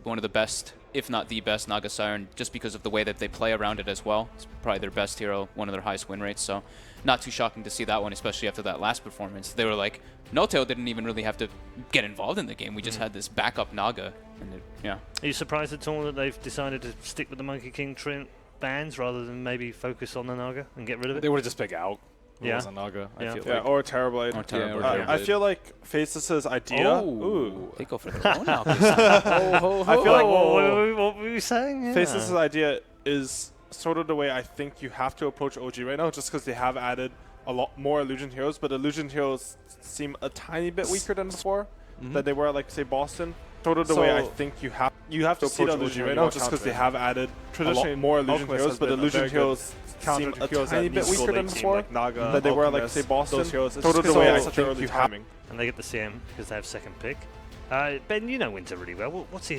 one of the best, if not the best, Naga Siren, just because of the way that they play around it as well. It's probably their best hero, one of their highest win rates, so not too shocking to see that one, especially after that last performance. They were like, Noto didn't even really have to get involved in the game. We just had this backup Naga. And yeah. Are you surprised at all that they've decided to stick with the Monkey King bans rather than maybe focus on the Naga and get rid of it? They would have just picked out. Yeah. A Naga, I feel Yeah, like. or Terrorblade. Or Terrorblade. I feel like Faceless's idea. Ooh. They go for their own now. I feel like what were you saying? Yeah. Faceless's idea is sort of the way I think you have to approach OG right now, just because they have added a lot more Illusion heroes, but Illusion heroes seem a tiny bit weaker than before, that they were at, like, say, Boston. Sort of the way I think you have to approach OG right now, just because they have added traditionally more Illusion heroes, but Illusion heroes seem a tiny bit weaker than before, like Naga, that they were, like, say, Boston. Those heroes, Sort of the way I think you have. And they get the CM because they have second pick. Ben, you know Winter really well. What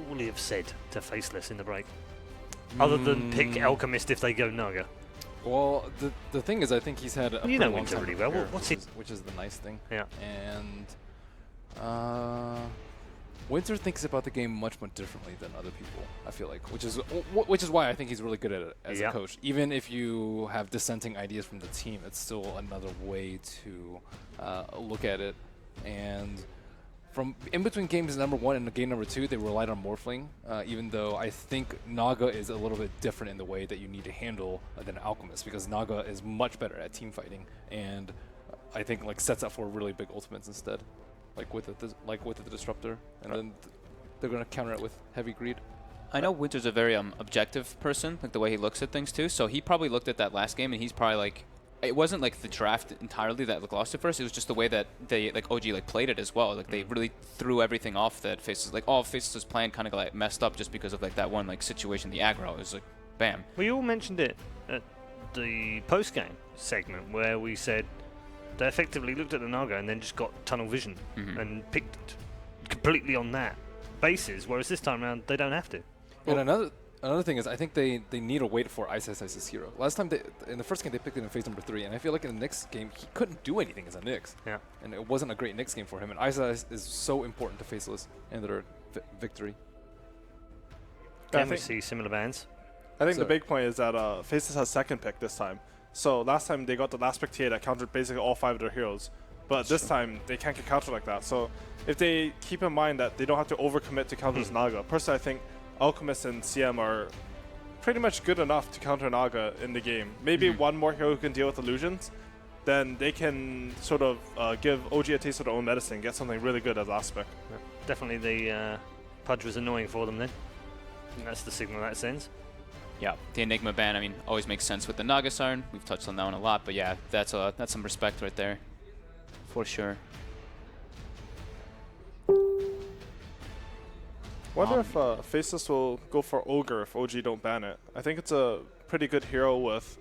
will he have said to Faceless in the break? Other than pick Alchemist if they go Naga. Well, the thing is, I think he's had a You know pretty long Winter time really to well. prepare, What's which is the nice thing. Yeah. And Winter thinks about the game much differently than other people, I feel like, which is why I think he's really good at it as a coach. Even if you have dissenting ideas from the team, it's still another way to look at it. And from in between games number 1 and game number 2, they relied on Morphling, even though I think Naga is a little bit different in the way that you need to handle than Alchemist, because Naga is much better at team fighting, and I think like sets up for really big ultimates instead. Like with the disruptor, and then they're gonna counter it with heavy greed. I know Winter's a very objective person, like the way he looks at things too. So he probably looked at that last game, and he's probably like, it wasn't like the draft entirely that lost it first. It was just the way that they OG played it as well. Like they really threw everything off that Faceless. Like all Faceless' plan kind of like messed up just because of like that one like situation, the aggro. It was like, bam. We all mentioned it at the post game segment where we said they effectively looked at the Naga and then just got tunnel vision and picked completely on that basis, whereas this time around they don't have to. And another thing is, I think they need to wait for Ice's hero. Last time in the first game they picked it in phase number 3, and I feel like in the next game he couldn't do anything as a Nyx. Yeah. And it wasn't a great Nyx game for him. And Ice is so important to Faceless and their victory. Can we see similar bans? I think the big point is that Faceless has second pick this time. So last time they got the last pick TA that countered basically all 5 of their heroes. But this time they can't get countered like that. So if they keep in mind that they don't have to overcommit to counter Naga, personally I think Alchemist and CM are pretty much good enough to counter Naga in the game. Maybe one more hero who can deal with illusions, then they can sort of give OG a taste of their own medicine, get something really good as aspect. Yeah. Definitely the Pudge was annoying for them then. And that's the signal that sends. Yeah, the Enigma ban, I mean, always makes sense with the Naga Siren. We've touched on that one a lot, but yeah, that's some respect right there, for sure. Wonder if Faceless will go for Ogre if OG don't ban it. I think it's a pretty good hero with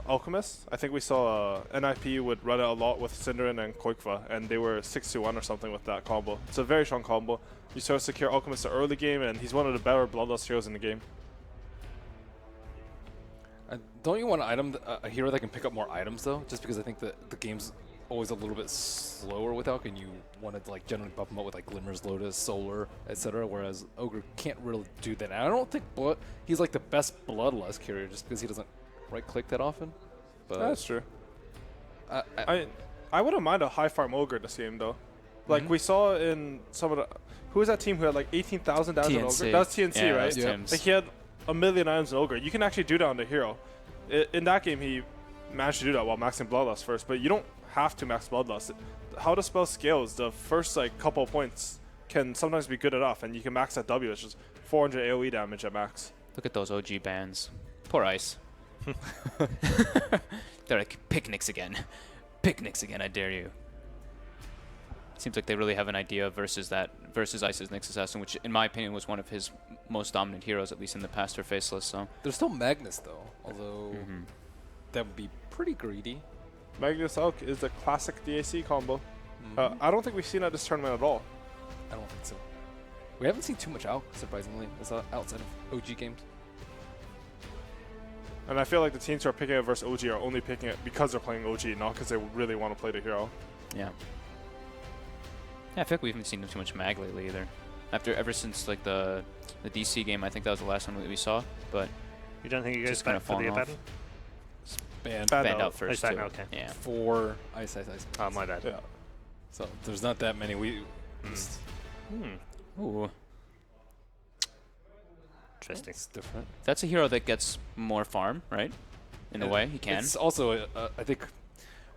Alchemist. I think we saw NIP would run it a lot with Cinderin and Koikva, and they were 6-1 or something with that combo. It's a very strong combo. You sort of secure Alchemist the early game, and he's one of the better Bloodlust heroes in the game. Don't you want a hero that can pick up more items though? Just because I think that the game's always a little bit slower with Alk, and you want to like generally buff him up with like Glimmers, Lotus, Solar, etc. Whereas Ogre can't really do that. And I don't think he's like the best Bloodlust carrier just because he doesn't right-click that often. But that's true. I wouldn't mind a high farm Ogre this game though. Like we saw in some of the who was that team who had like 18,000 damage on Ogre? That was TNC, yeah, right? Yeah. Like he had a million items in Ogre. You can actually do that on the hero. In that game, he managed to do that while maxing Bloodlust first, but you don't have to max Bloodlust. How the spell scales, the first like couple of points can sometimes be good enough, and you can max that W, which is 400 AoE damage at max. Look at those OG bans. Poor Ice. They're like, picnics again. Picnics again, I dare you. Seems like they really have an idea versus Ice's Nyx Assassin, which in my opinion was one of his most dominant heroes, at least in the past for Faceless. So there's still Magnus though, although that would be pretty greedy. Magnus Elk is the classic DAC combo. I don't think we've seen that this tournament at all. I don't think so. We haven't seen too much Elk, surprisingly, outside of OG games. And I feel like the teams who are picking it versus OG are only picking it because they're playing OG, not because they really want to play the hero. Yeah. Yeah, I feel like we haven't seen too much mag lately either. ever since like the DC game. I think that was the last one that we saw. But You don't think he goes Just back kinda for the fallen off. Abaddon? Banned banned out Oh, first he's back too. now, okay. Yeah. for Ice. Oh, my bad. Yeah. So there's not that many. Ooh. Interesting. It's different. That's a hero that gets more farm, right? In a way, he can. It's also, I think,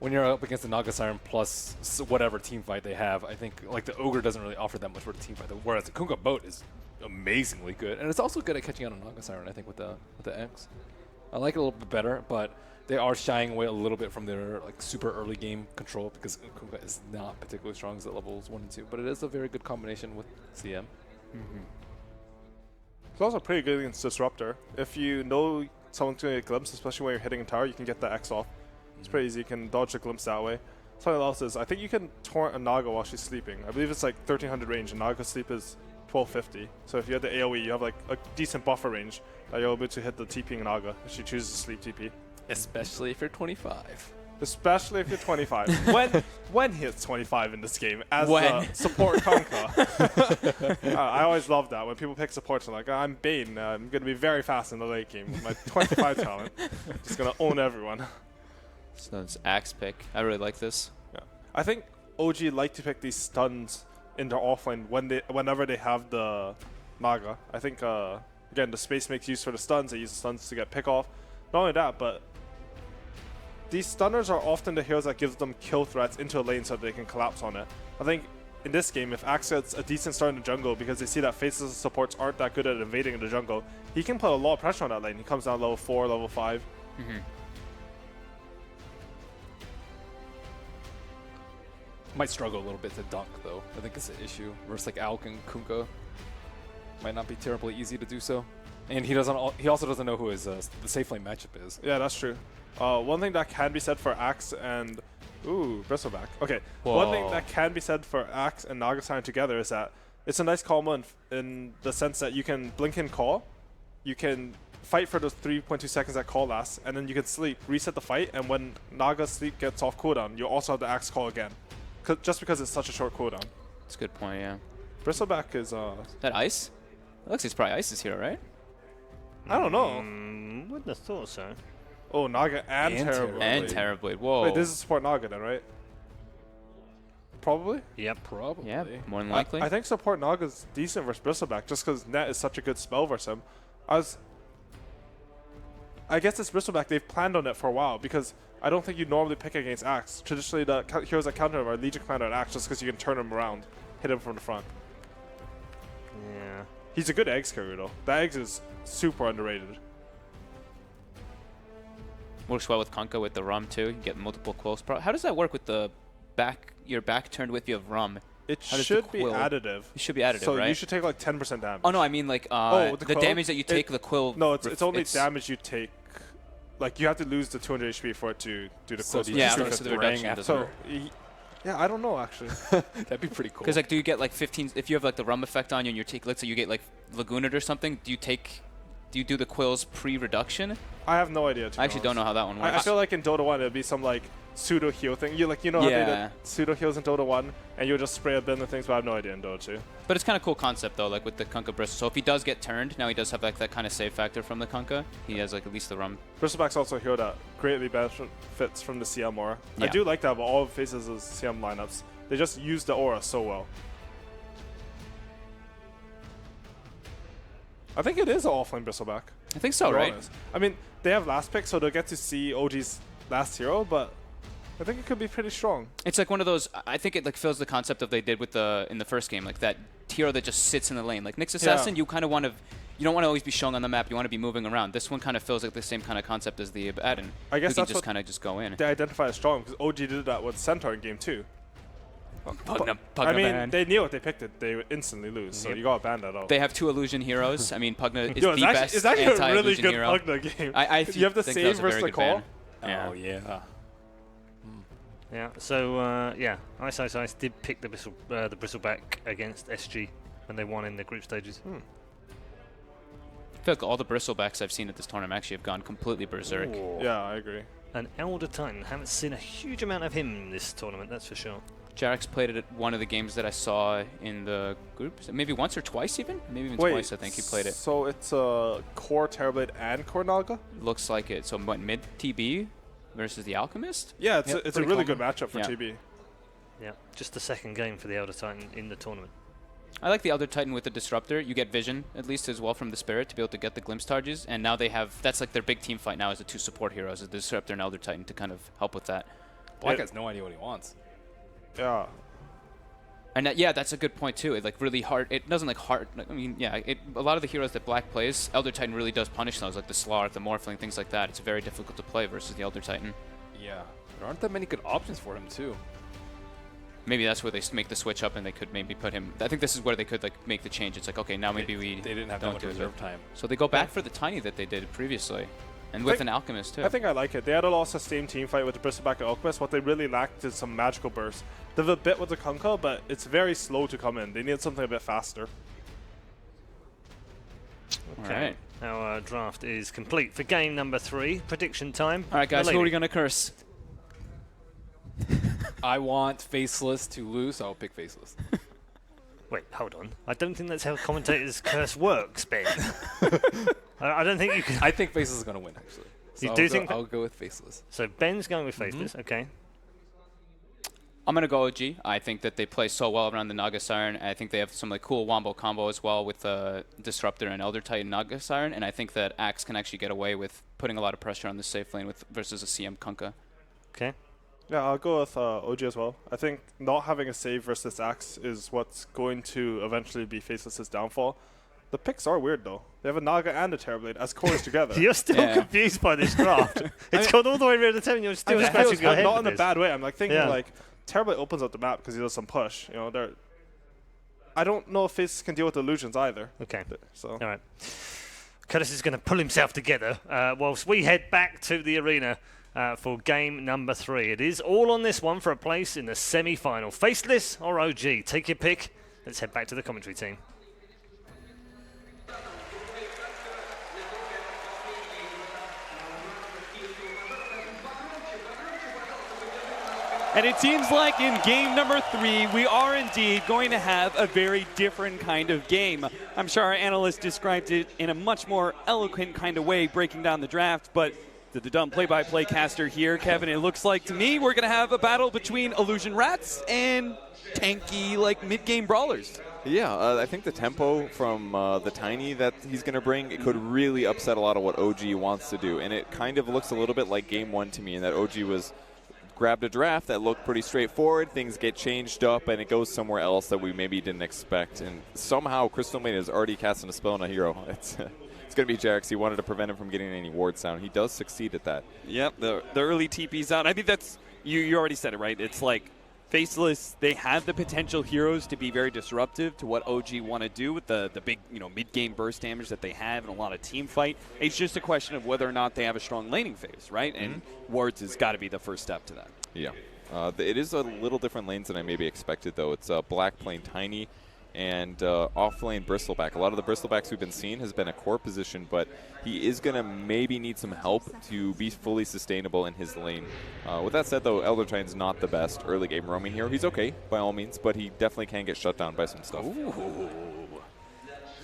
when you're up against the Naga Siren plus whatever team fight they have, I think like the Ogre doesn't really offer that much for the team fight. Whereas the Kunkka boat is amazingly good, and it's also good at catching out on Naga Siren. I think with the X, I like it a little bit better, but they are shying away a little bit from their like super early game control because Kunkka is not particularly strong as at levels 1 and 2. But it is a very good combination with CM. It's also pretty good against Disruptor. If you know someone's going to get glimpse, especially when you're hitting a tower, you can get the X off. It's pretty easy. You can dodge the glimpse that way. Something else is, I think you can taunt a Naga while she's sleeping. I believe it's like 1300 range, and Naga's sleep is 1250. So if you have the AoE, you have like a decent buffer range that you're able to hit the TPing Naga if she chooses to sleep TP. Especially if you're 25. Especially if you're 25. when he hits 25 in this game as When? support Kunkka. I always love that when people pick supports. I'm like, I'm Bane. I'm going to be very fast in the late game with my 25 talent. Just going to own everyone. So it's Axe pick. I really like this. Yeah. I think OG like to pick these stuns in their offlane whenever they have the Naga. I think, again, the space makes use for the stuns. They use the stuns to get pick off. Not only that, but these stunners are often the heroes that gives them kill threats into a lane so that they can collapse on it. I think in this game, if Axe gets a decent start in the jungle because they see that Faceless supports aren't that good at invading in the jungle, he can put a lot of pressure on that lane. He comes down level 4, level 5. Might struggle a little bit to dunk though. I think it's an issue. Versus like Alk and Kunkka, might not be terribly easy to do so. And he doesn't. He also doesn't know who his the safe lane matchup is. Yeah, that's true. One thing that can be said for Axe and Bristleback. Okay. Whoa. One thing that can be said for Axe and Naga Siren together is that it's a nice combo in the sense that you can blink and call, you can fight for those 3.2 seconds that call lasts, and then you can sleep, reset the fight, and when Naga's sleep gets off cooldown, you also have the Axe call again. Just because it's such a short cooldown. That's a good point, yeah. Bristleback is That Ice? That looks like it's probably Ice's hero, right? I don't know. Wouldn't have thought so. Oh, Naga and Terrorblade. And Terrorblade. Whoa. Wait, this is support Naga then, right? Probably? Yep. Probably. Yeah, more than likely. I think support Naga's decent versus Bristleback just because Net is such a good spell versus him. I guess this Bristleback, they've planned on it for a while because I don't think you normally pick against Axe. Traditionally, the heroes that counter him are Legion Commander and Axe just because you can turn him around, hit him from the front. Yeah. He's a good Eggs carrier though. The Eggs is super underrated. Works well with Kunkka with the Rum too. You can get multiple quills. How does that work with the your back turned with you of Rum? It How does should the be quill- additive. It should be additive, So right? you should take like 10% damage. Oh no, I mean like the the quill? damage that you take, the quill. No, it's only damage you take. Like you have to lose the 200 HP for it to do the So quill. do Yeah, you so just the have to reduction ring doesn't after? work. Yeah, I don't know actually. That'd be pretty cool. Because like, do you get like 15? If you have like the Rum effect on you, and you take, let's say you get like Lagooned or something, do you do the quills pre-reduction? I have no idea. I actually don't know how that one works. I feel like in Dota 1 it'd be some like pseudo heal thing. You know how they Yeah. did pseudo heals in Dota 1, and you'll just spray a bin of things, but I have no idea in Dota 2. But it's kind of cool concept though, like with the Kunkka Bristle. So if he does get turned, now he does have like that kind of save factor from the Kunkka. He has like at least the Rum. Bristleback's also a hero that greatly benefits from the CM aura. I Yeah. do like that about all of Faces' CM lineups. They just use the aura so well. I think it is an offlane Bristleback. I think so, to be right? honest. I mean, they have last pick, so they'll get to see OG's last hero, but I think it could be pretty strong. It's like one of those. I think it like fills the concept of they did with in the first game, like that hero that just sits in the lane. Like Nyx Assassin, you kind of want to. You don't want to always be showing on the map. You want to be moving around. This one kind of feels like the same kind of concept as the Abaddon. I guess who can that's just what kind of just go in. they identify as strong, because OG did that with Centaur in game 2. Pugna I mean, ban. they knew if they picked it, they would instantly lose, so you gotta ban that out. They have 2 illusion heroes. I mean, Pugna is Yo, the best it's actually a really anti-illusion good hero. Pugna game. I you have the think that save was a very versus the good call. ban. Yeah. Oh yeah. Yeah. So yeah, Ice did pick the Bristleback against SG when they won in the group stages. I feel like all the Bristlebacks I've seen at this tournament actually have gone completely berserk. Ooh. Yeah, I agree. An Elder Titan. Haven't seen a huge amount of him in this tournament, that's for sure. Jarek's played it at one of the games that I saw in the group. Maybe once or twice even? Maybe even Wait, twice I think he played it. So it's a core Terrorblade and core Naga? Looks like it. So what, mid TB versus the Alchemist? Yeah, it's, Yep, it's a pretty really common. good matchup for Yeah. TB. Yeah, just the second game for the Elder Titan in the tournament. I like the Elder Titan with the Disruptor. You get vision, at least as well, from the Spirit to be able to get the Glimpse charges. And now they have, that's like their big team fight now is the 2 support heroes, the Disruptor and Elder Titan, to kind of help with that. Black has no idea what he wants. Yeah. And yeah, that's a good point too. It like really hard. It doesn't like hard. I mean, yeah, a lot of the heroes that Black plays, Elder Titan really does punish those, like the Slark, the Morphling, things like that. It's very difficult to play versus the Elder Titan. Yeah. There aren't that many good options for him, too. Maybe that's where they make the switch up and they could maybe put him. I think this is where they could like make the change. It's like, okay, now maybe They didn't have that don't much do it. reserve time. So they go back for the Tiny that they did previously, and with an Alchemist too. I think I like it. They had a lot of sustained team fight with the Bristleback and Alchemist. What they really lacked is some magical bursts. They have a bit with the Kunkka, but it's very slow to come in. They need something a bit faster. All right. Our draft is complete for game number 3. Prediction time. All right, guys, who are we going to curse? I want Faceless to lose, so I'll pick Faceless. Wait, hold on. I don't think that's how commentators' curse works, Ben. I don't think you can. I think Faceless is going to win, actually. So You I'll do go, think that- I'll go with Faceless. So Ben's going with Faceless. Okay. I'm going to go OG. I think that they play so well around the Naga Siren. I think they have some like cool wombo combo as well with Disruptor and Elder Titan Naga Siren. And I think that Axe can actually get away with putting a lot of pressure on the safe lane with versus a CM Kunkka. Okay. Yeah, I'll go with OG as well. I think not having a save versus Axe is what's going to eventually be Faceless's downfall. The picks are weird, though. They have a Naga and a Terrorblade as cores together. You're still Yeah. confused by this draft. It's gone all the way around the 10. You're I still just scratching feel your head. not with in a this. bad way. I'm like thinking Yeah. like Terrorblade opens up the map because he does some push. You know, I don't know if Faceless can deal with illusions either. Okay. So All right. Curtis is going to pull himself together whilst we head back to the arena for game number 3. It is all on this one for a place in the semi-final. Faceless or OG? Take your pick. Let's head back to the commentary team. And it seems like in game number 3, we are indeed going to have a very different kind of game. I'm sure our analyst described it in a much more eloquent kind of way, breaking down the draft, but to the dumb play-by-play caster here, Kevin, it looks like to me we're going to have a battle between Illusion Rats and tanky, like, mid-game brawlers. Yeah, I think the tempo from the Tiny that he's going to bring, it could really upset a lot of what OG wants to do. And it kind of looks a little bit like game 1 to me, in that OG was grabbed a draft that looked pretty straightforward, things get changed up, and it goes somewhere else that we maybe didn't expect. And somehow Crystal Maiden is already casting a spell on a hero. It's going to be Jarex. He wanted to prevent him from getting any wards down. He does succeed at that. Yep, the early TP's out. I think that's, you already said it, right? It's like Faceless, they have the potential heroes to be very disruptive to what OG want to do with the big, mid-game burst damage that they have and a lot of team fight. It's just a question of whether or not they have a strong laning phase, right? And wards has got to be the first step to that. Yeah. It is a little different lanes than I maybe expected, though. It's Black playing Tiny and off-lane Bristleback. A lot of the Bristlebacks we've been seeing has been a core position, but he is going to maybe need some help to be fully sustainable in his lane. With that said, though, Elder Titan's not the best early game roaming hero. He's okay, by all means, but he definitely can get shut down by some stuff. Ooh.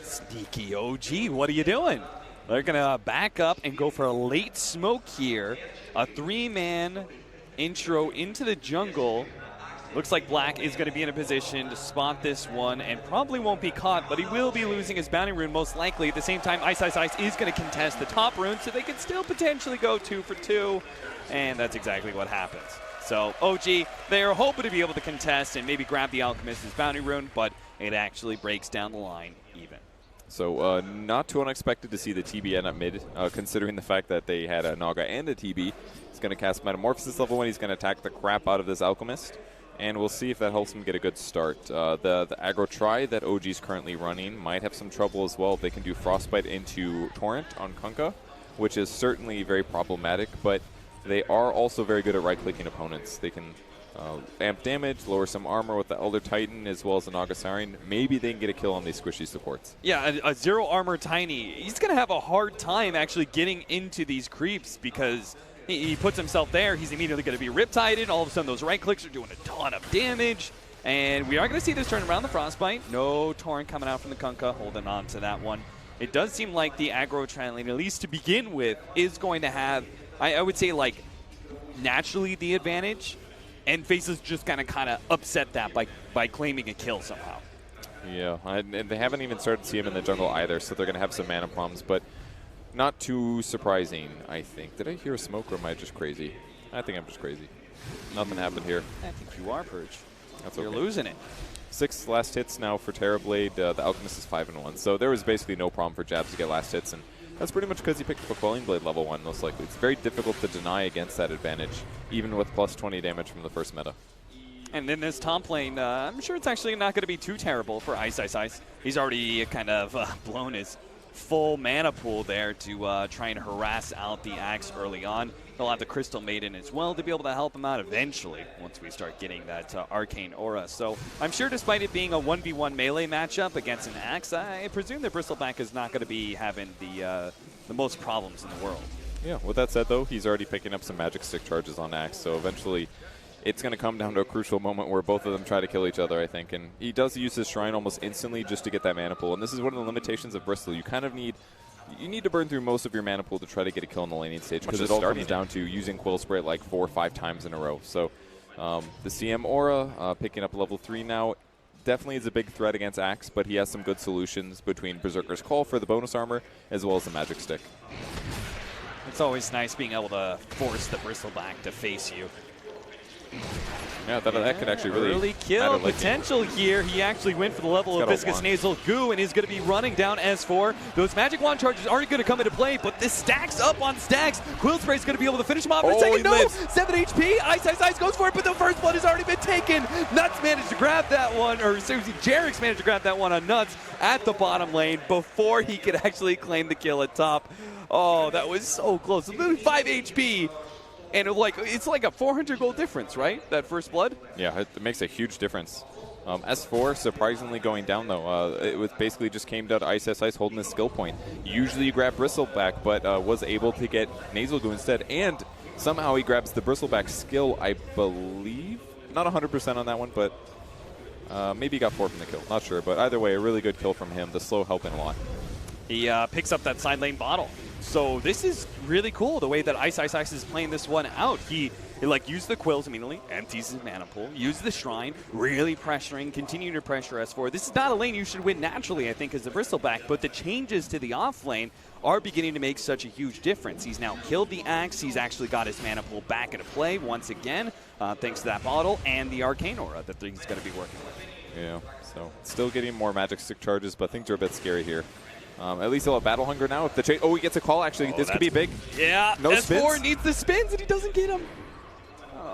Sneaky OG, what are you doing? They're going to back up and go for a late smoke here. A 3-man intro into the jungle. Looks like Black is going to be in a position to spot this one and probably won't be caught, but he will be losing his bounty rune most likely. At the same time, Ice Ice Ice is going to contest the top rune, so they can still potentially go 2 for 2, and that's exactly what happens. So OG, they are hoping to be able to contest and maybe grab the Alchemist's bounty rune, but it actually breaks down the line even. So not too unexpected to see the TB end up mid, considering the fact that they had a Naga and a TB. He's going to cast Metamorphosis level 1. He's going to attack the crap out of this Alchemist. And we'll see if that helps him get a good start. The aggro try that OG's currently running might have some trouble as well. They can do Frostbite into Torrent on Kunkka, which is certainly very problematic, but they are also very good at right-clicking opponents. They can amp damage, lower some armor with the Elder Titan as well as the Naga Siren. Maybe they can get a kill on these squishy supports. Yeah, a 0 armor Tiny. He's going to have a hard time actually getting into these creeps because he puts himself there, he's immediately going to be riptided. All of a sudden, those right clicks are doing a ton of damage. And we are going to see this turn around the Frostbite. No Torrent coming out from the Kunkka, holding on to that one. It does seem like the aggro trend lane, at least to begin with, is going to have, I would say, like, naturally the advantage. And Faceless just kind of upset that by claiming a kill somehow. Yeah, and they haven't even started to see him in the jungle either, so they're going to have some mana problems. But not too surprising, I think. Did I hear a smoke, or am I just crazy? I think I'm just crazy. Nothing happened here. I think you are, Purge. That's You're okay. losing it. 6 last hits now for Terrorblade. The Alchemist is 5-1. So there was basically no problem for Jabs to get last hits, and that's pretty much because he picked up a Quelling Blade level 1, most likely. It's very difficult to deny against that advantage, even with plus 20 damage from the first meta. And in this top lane, I'm sure it's actually not going to be too terrible for Ice. He's already kind of blown his full mana pool there to try and harass out the Axe early on. He'll have the Crystal Maiden as well to be able to help him out eventually once we start getting that Arcane Aura. So I'm sure despite it being a 1v1 melee matchup against an Axe, I presume that Bristleback is not going to be having the most problems in the world. Yeah, with that said, though, he's already picking up some Magic Stick charges on Axe, so eventually it's going to come down to a crucial moment where both of them try to kill each other, I think. And he does use his Shrine almost instantly just to get that mana pool. And this is one of the limitations of Bristol. You kind of need to burn through most of your mana pool to try to get a kill in the laning stage, because it all comes down to using Quill Spray like 4 or 5 times in a row. So the CM Aura picking up level 3 now definitely is a big threat against Axe, but he has some good solutions between Berserker's Call for the bonus armor as well as the Magic Stick. It's always nice being able to force the Bristleback to face you. Yeah, that could actually really early kill matter, like, potential here. He actually went for the level of got a Viscous wand. Nasal Goo and is going to be running down S4. Those Magic Wand charges aren't going to come into play, but this stacks up on stacks. Quill Spray is going to be able to finish him off in a Oh, second. he No! lives. 7 HP. Ice goes for it, but the first blood has already been taken. Nuts managed to grab that one, or seriously, Jarek's managed to grab that one on Nuts at the bottom lane before he could actually claim the kill at top. Oh, that was so close. Literally 5 HP. And it's like a 400 gold difference, right? That first blood? Yeah, it makes a huge difference. S4 surprisingly going down, though. It was basically just came down to Ice holding his skill point. Usually you grab Bristleback, but was able to get Nasal Goo instead. And somehow he grabs the Bristleback skill, I believe. Not 100% on that one, but maybe he got 4 from the kill. Not sure, but either way, a really good kill from him. The slow helping a lot. He picks up that side lane bottle. So this is really cool, the way that Ice is playing this one out. He used the Quills immediately, empties his mana pool, used the Shrine, really pressuring, continuing to pressure S4. This is not a lane you should win naturally, I think, as a Bristleback, but the changes to the off lane are beginning to make such a huge difference. He's now killed the Axe. He's actually got his mana pool back into play once again, thanks to that bottle and the Arcane Aura that he's going to be working with. Yeah, so still getting more Magic Stick charges, but things are a bit scary here. At least he'll have Battle Hunger now. If the he gets a call, actually. This could be big. Yeah, No S4 spins. needs the spins, and he doesn't get them.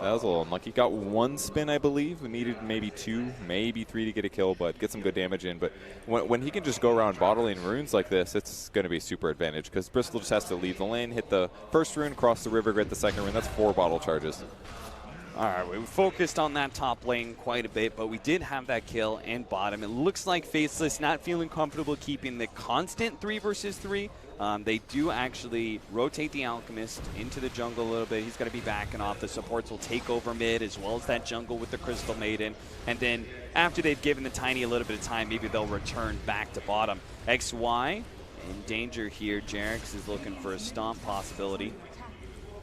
That was a little unlucky. Got 1 spin, I believe. We needed maybe 2, maybe 3 to get a kill, but get some good damage in. But when he can just go around bottling runes like this, it's going to be a super advantage, because Bristol just has to leave the lane, hit the first rune, cross the river, get the second rune. That's 4 bottle charges. All right, we focused on that top lane quite a bit, but we did have that kill and bottom. It looks like Faceless not feeling comfortable keeping the constant 3 versus 3. They do actually rotate the Alchemist into the jungle a little bit. He's going to be backing off. The supports will take over mid, as well as that jungle with the Crystal Maiden. And then after they've given the Tiny a little bit of time, maybe they'll return back to bottom. XY in danger here. Jarex is looking for a stomp possibility.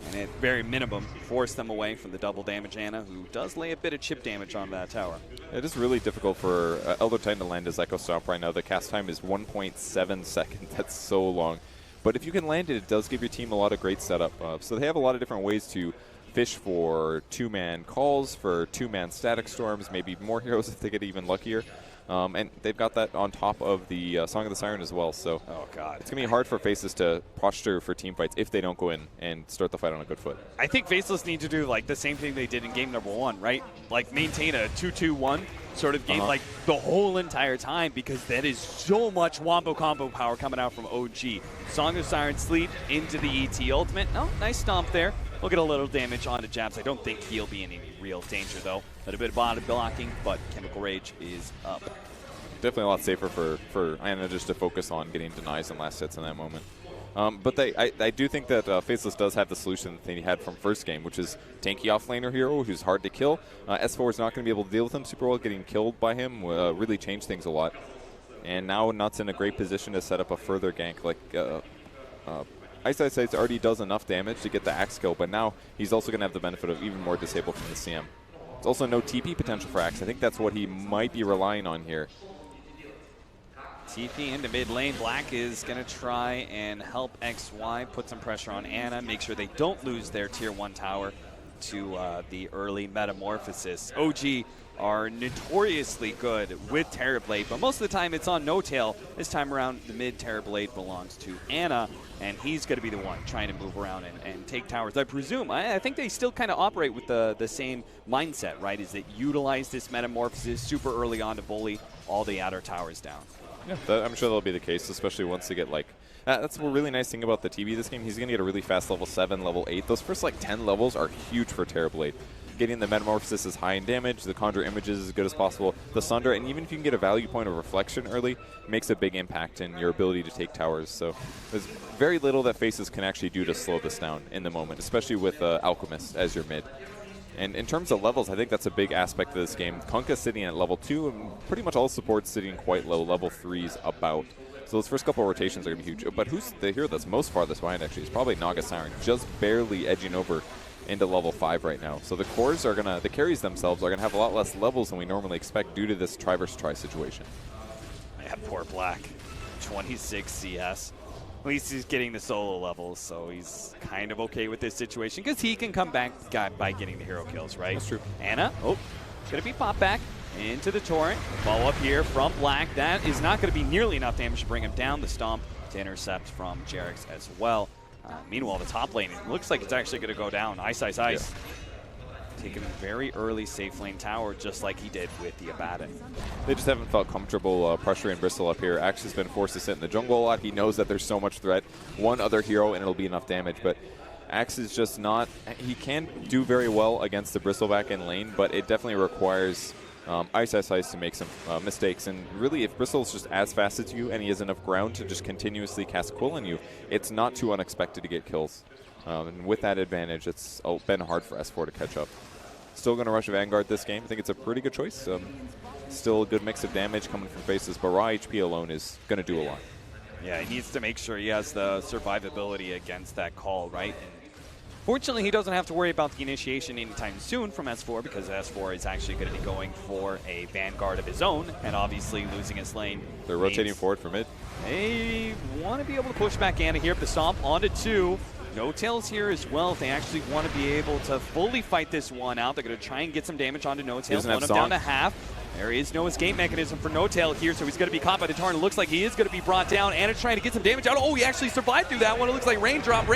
And at very minimum, force them away from the double damage Ana, who does lay a bit of chip damage on that tower. It is really difficult for Elder Titan to land his Echo Stomp right now. The cast time is 1.7 seconds. That's so long. But if you can land it, it does give your team a lot of great setup. So they have a lot of different ways to fish for 2-man calls, for 2-man static storms, maybe more heroes if they get even luckier. And they've got that on top of the Song of the Siren as well. So it's going to be hard for Faceless to posture for team fights if they don't go in and start the fight on a good foot. I think Faceless need to do like the same thing they did in game number 1, right? Like maintain a 2-2-1 sort of game like the whole entire time, because that is so much wombo combo power coming out from OG. Song of Siren Sleep into the ET ultimate. Oh, nice stomp there. We'll get a little damage onto Jabs. I don't think he'll be in any real danger, though. A little bit of body blocking, but Chemical Rage is up. Definitely a lot safer for Ana just to focus on getting denies and last hits in that moment. But I do think that Faceless does have the solution that they had from first game, which is tanky offlaner hero who's hard to kill. S4 is not going to be able to deal with him super well. Getting killed by him really changed things a lot. And now Nut's in a great position to set up a further gank. Like Ice already does enough damage to get the Axe kill, but now he's also going to have the benefit of even more disable from the CM. There's also no TP potential for Axe. I think that's what he might be relying on here. TP into mid lane. Black is going to try and help XY, put some pressure on Ana, make sure they don't lose their tier 1 tower to the early metamorphosis. OG are notoriously good with Terrorblade, but most of the time it's on No Tail. This time around, the mid Terrorblade belongs to Ana, and he's going to be the one trying to move around and take towers. I presume, I think they still kind of operate with the same mindset, right? Is that utilize this metamorphosis super early on to bully all the outer towers down. Yeah, I'm sure that'll be the case, especially once they get like. That's a really nice thing about the TB this game. He's going to get a really fast level 7, level 8. Those first like 10 levels are huge for Terrorblade. Getting the Metamorphosis as high in damage, the Conjure images as good as possible, the Sunder, and even if you can get a value point of Reflection early, makes a big impact in your ability to take towers. So there's very little that Faces can actually do to slow this down in the moment, especially with Alchemist as your mid. And in terms of levels, I think that's a big aspect of this game. Kunkka sitting at level 2, and pretty much all supports sitting quite low, level 3s about. So those first couple of rotations are going to be huge. But who's the hero that's most farthest behind, actually? It's probably Naga Siren, just barely edging over into level 5 right now. So the cores are going to, the carries themselves are going to have a lot less levels than we normally expect due to this try versus try situation. Yeah, poor Black. 26 CS. At least he's getting the solo levels, so he's kind of okay with this situation because he can come back by getting the hero kills, right? That's true. Ana, going to be popped back into the torrent. Follow up here from Black. That is not going to be nearly enough damage to bring him down. The stomp to intercept from Jerix as well. Meanwhile, the top lane, it looks like it's actually going to go down. Ice. Yeah. Taking a very early safe lane tower, just like he did with the Abaddon. They just haven't felt comfortable pressuring Bristol up here. Axe has been forced to sit in the jungle a lot. He knows that there's so much threat. One other hero and it'll be enough damage, but Axe is just not, he can do very well against the Bristle back in lane, but it definitely requires Ice to make some mistakes. And really, if Bristle's just as fast as you and he has enough ground to just continuously cast Quill on you, it's not too unexpected to get kills. And with that advantage, it's been hard for S4 to catch up. Still going to rush Vanguard this game. I think it's a pretty good choice. Still a good mix of damage coming from Faces, but raw HP alone is going to do a lot. Yeah, he needs to make sure he has the survivability against that call, right? And fortunately, he doesn't have to worry about the initiation anytime soon from S4 because S4 is actually going to be going for a Vanguard of his own and obviously losing his lane. They're rotating forward for mid. They want to be able to push back Ana here. The stomp onto 2. No Tails here as well. If they actually want to be able to fully fight this one out, they're going to try and get some damage onto No Tails. One him down to half. There is no escape mechanism for No Tail here, so he's going to be caught by the Torrent. It looks like he is going to be brought down. Ana's trying to get some damage out. Oh, he actually survived through that one. It looks like Raindrop.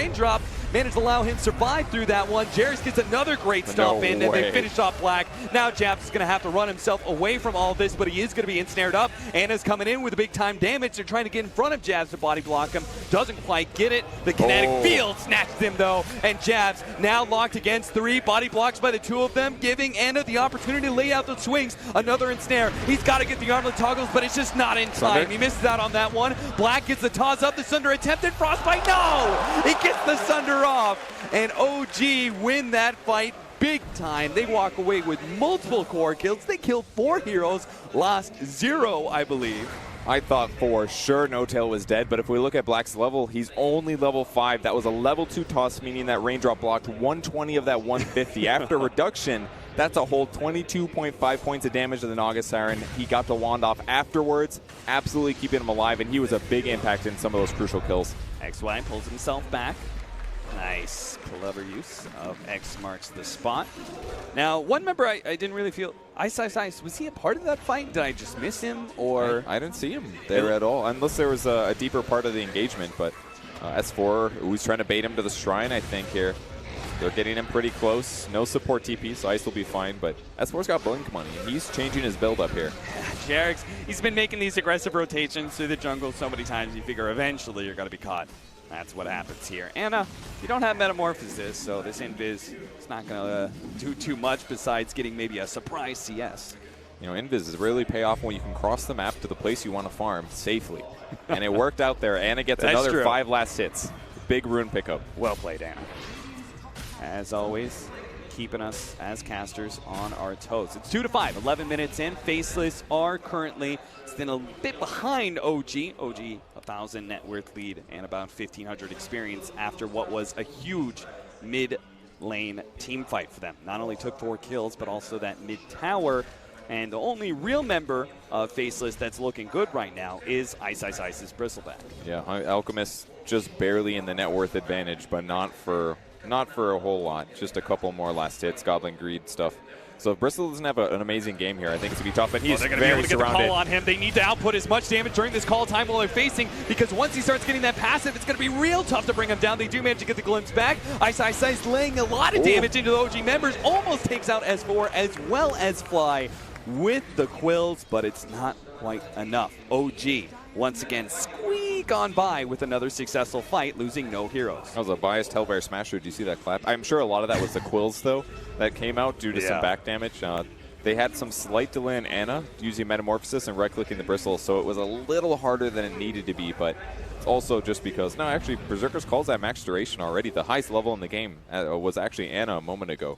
Managed to allow him to survive through that one. Jerris gets another great stomp in, and they finish off Black. Now Japs is going to have to run himself away from all of this, but he is going to be ensnared up. Ana's coming in with a big-time damage. They're trying to get in front of Jabs to body block him. Doesn't quite get it. The kinetic field snatches him, though, and Jabs now locked against 3. Body blocks by the 2 of them, giving Ana the opportunity to lay out the swings. Another ensnare. He's got to get the armlet toggles, but it's just not in time. He misses out on that one. Black gets the toss up. The Sunder attempted. Frostbite, no! He gets the Sunder off. And OG win that fight big time. They walk away with multiple core kills. They killed 4 heroes, lost 0, I believe. I thought for sure No Tail was dead, but if we look at Black's level, he's only level 5. That was a level 2 toss, meaning that Raindrop blocked 120 of that 150. After reduction, that's a whole 22.5 points of damage to the Naga Siren. He got the wand off afterwards, absolutely keeping him alive, and he was a big impact in some of those crucial kills. XY pulls himself back. Nice, clever use of X marks the spot. Now, one member I didn't really feel, Ice, was he a part of that fight? Did I just miss him, or? I didn't see him there at all, unless there was a deeper part of the engagement, but S4, who's trying to bait him to the shrine, I think, here. They're getting him pretty close. No support TP, so Ice will be fine, but S4's got blink money, and he's changing his build up here. Jerix, he's been making these aggressive rotations through the jungle so many times, you figure eventually you're going to be caught. That's what happens here. Ana, you don't have Metamorphosis, so this Invis is not going to do too much besides getting maybe a surprise CS. You know, Invis really pay off when you can cross the map to the place you want to farm safely. And it worked out there. Anna gets That's another true. 5 last hits. Big rune pickup. Well played, Anna. As always, keeping us as casters on our toes. It's 2-5, 11 minutes in. Faceless are currently still a bit behind OG. OG, 1,000 net worth lead and about 1,500 experience after what was a huge mid-lane team fight for them. Not only took 4 kills, but also that mid-tower. And the only real member of Faceless that's looking good right now is Ice's Bristleback. Yeah, Alchemist just barely in the net worth advantage, but not for a whole lot. Just a couple more last hits, Goblin Greed stuff. So if Bristol doesn't have an amazing game here, I think it's going to be tough, but he's they're going to be able very to get the surrounded. call on him. They need to output as much damage during this call time while they're facing, because once he starts getting that passive, it's going to be real tough to bring him down. They do manage to get the glimpse back. Ice laying a lot of damage into the OG members. Almost takes out S4 as well as Fly with the quills, but it's not quite enough. OG once again squeak on by with another successful fight, losing no heroes. That was a biased Hellbear Smasher. Do you see that clap? I'm sure a lot of that was the quills, though, that came out due to some back damage. They had some slight delay in Anna using Metamorphosis and right-clicking the Bristle, so it was a little harder than it needed to be, but it's also just because, no, actually, Berserker's calls that max duration already. The highest level in the game was actually Anna a moment ago.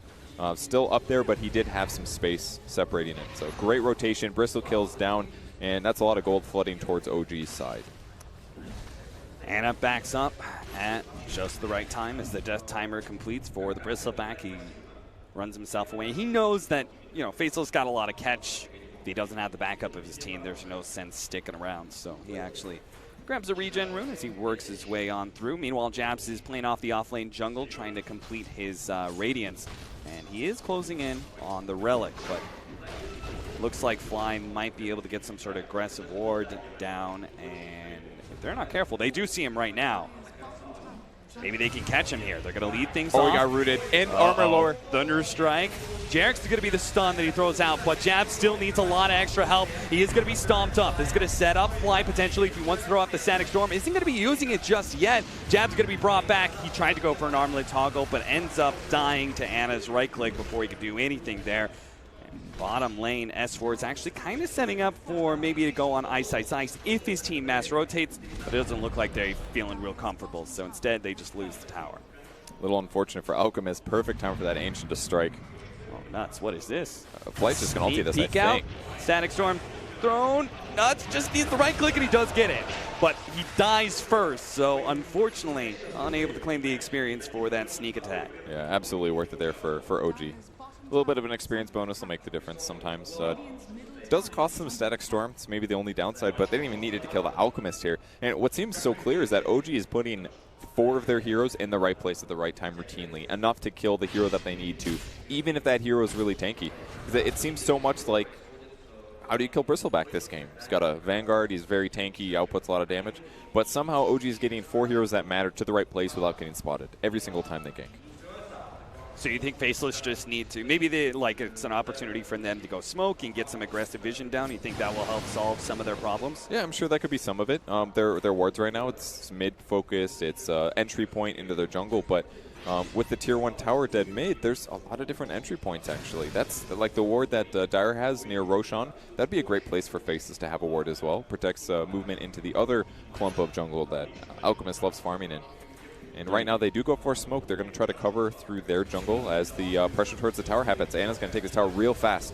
Still up there, but he did have some space separating it. So great rotation, Bristle kills down, and that's a lot of gold flooding towards OG's side. Anna backs up at just the right time as the death timer completes for the Bristleback. He runs himself away. He knows that, you know, Faceless got a lot of catch. If he doesn't have the backup of his team, there's no sense sticking around. So he actually grabs a regen rune as he works his way on through. Meanwhile, Jabs is playing off the offlane jungle, trying to complete his Radiance. And he is closing in on the Relic, but looks like Fly might be able to get some sort of aggressive ward down, and if they're not careful, they do see him right now. Maybe they can catch him here. They're going to lead things off. Oh, he got rooted. And armor lower. Thunder Strike. Jarek's going to be the stun that he throws out, but Jab still needs a lot of extra help. He is going to be stomped up. This is going to set up Fly potentially if he wants to throw out the Static Storm. Isn't going to be using it just yet. Jab's going to be brought back. He tried to go for an armlet toggle, but ends up dying to Anna's right click before he could do anything there. Bottom lane, S4 is actually kind of setting up for maybe to go on Ice if his team mass rotates, but it doesn't look like they're feeling real comfortable, so instead they just lose the tower. A little unfortunate for Alchemist. Perfect time for that Ancient to strike. Oh, nuts. What is this? Flight's just going to ulti this, I Peek out. think. Static Storm thrown. Nuts just needs the right click and he does get it. But he dies first, so unfortunately unable to claim the experience for that sneak attack. Yeah, absolutely worth it there for OG. A little bit of an experience bonus will make the difference sometimes. It does cost them Static Storm. It's maybe the only downside, but they didn't even need it to kill the Alchemist here. And what seems so clear is that OG is putting 4 of their heroes in the right place at the right time routinely, enough to kill the hero that they need to, even if that hero is really tanky. It seems so much like, how do you kill Bristleback this game? He's got a Vanguard, he's very tanky, he outputs a lot of damage, but somehow OG is getting 4 heroes that matter to the right place without getting spotted every single time they gank. So you think Faceless just need to, maybe it's an opportunity for them to go smoke and get some aggressive vision down? You think that will help solve some of their problems? Yeah, I'm sure that could be some of it. Their wards right now, it's mid-focused, it's entry point into their jungle, but with the tier 1 tower dead mid, there's a lot of different entry points actually. That's like the ward that Dire has near Roshan. That'd be a great place for Faceless to have a ward as well. Protects movement into the other clump of jungle that Alchemist loves farming in. And right now they do go for smoke. They're going to try to cover through their jungle as the pressure towards the tower happens. Anna's going to take this tower real fast.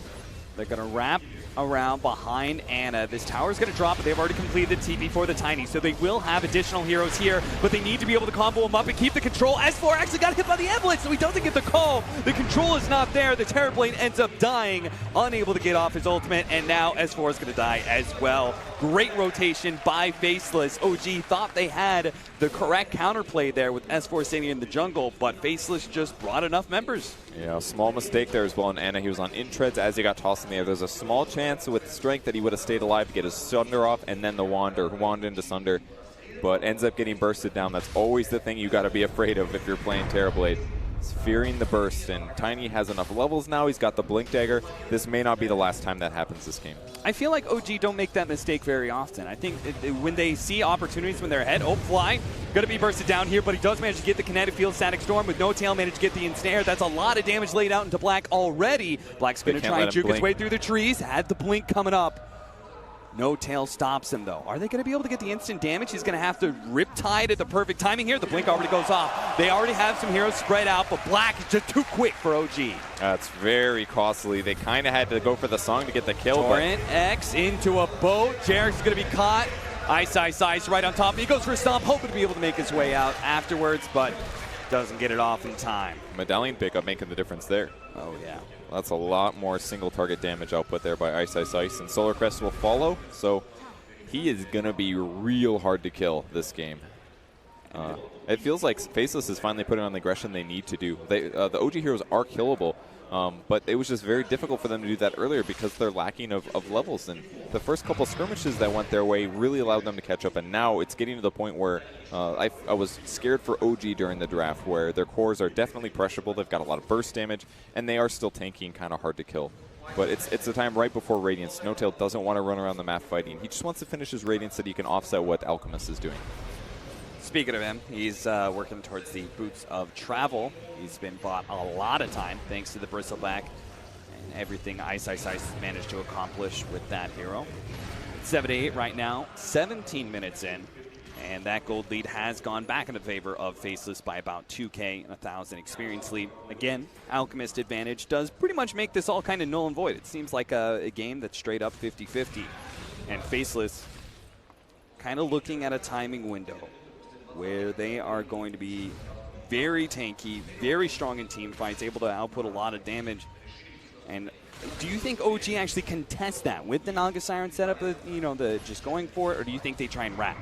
They're going to wrap around behind Anna. This tower's going to drop, but they've already completed the TP for the Tiny, so they will have additional heroes here, but they need to be able to combo them up and keep the control. S4 actually got hit by the ambulance, so he doesn't get the call. The control is not there. The Terrorblade ends up dying, unable to get off his ultimate, and now S4 is going to die as well. Great rotation by Faceless. OG thought they had the correct counterplay there with S4 sitting in the jungle, but Faceless just brought enough members. Yeah, a small mistake there as well in Anna. He was on intreads as he got tossed in the air. There's a small chance with strength that he would have stayed alive to get his Sunder off and then the wand into Sunder, but ends up getting bursted down. That's always the thing you got to be afraid of if you're playing Terrorblade. It's fearing the burst, and Tiny has enough levels now. He's got the Blink Dagger. This may not be the last time that happens this game. I feel like OG don't make that mistake very often. I think when they see opportunities when they're ahead, Fly going to be bursted down here, but he does manage to get the Kinetic Field Static Storm with no tail, managed to get the ensnare. That's a lot of damage laid out into Black already. Black's going to try and juke his way through the trees, had the blink coming up. No Tail stops him, though. Are they going to be able to get the instant damage? He's going to have to Riptide at the perfect timing here. The blink already goes off. They already have some heroes spread out, but Black is just too quick for OG. That's very costly. They kind of had to go for the song to get the kill. Torrent X into a boat. Jarek's going to be caught. Ice right on top. He goes for a stomp, hoping to be able to make his way out afterwards, but doesn't get it off in time. Medallion pickup making the difference there. Oh, yeah. That's a lot more single target damage output there by Ice, and Solar Crest will follow, so he is going to be real hard to kill this game. It feels like Faceless is finally putting on the aggression they need to do. The OG heroes are killable, but it was just very difficult for them to do that earlier because they're lacking of levels. And the first couple skirmishes that went their way really allowed them to catch up, and now it's getting to the point where I was scared for OG during the draft, where their cores are definitely pressurable. They've got a lot of burst damage, and they are still tanky and kind of hard to kill. But it's the time right before Radiance. No-Tail doesn't want to run around the map fighting. He just wants to finish his Radiance so that he can offset what Alchemist is doing. Speaking of him, he's working towards the Boots of Travel. He's been bought a lot of time thanks to the Bristleback and everything Ice managed to accomplish with that hero. 7-8 right now, 17 minutes in, and that gold lead has gone back in the favor of Faceless by about 2K and 1,000 experience lead. Again, Alchemist advantage does pretty much make this all kind of null and void. It seems like a game that's straight up 50-50, and Faceless kind of looking at a timing window where they are going to be very tanky, very strong in team fights, able to output a lot of damage. And do you think OG actually contests that with the Naga Siren setup, the just going for it, or do you think they try and wrap?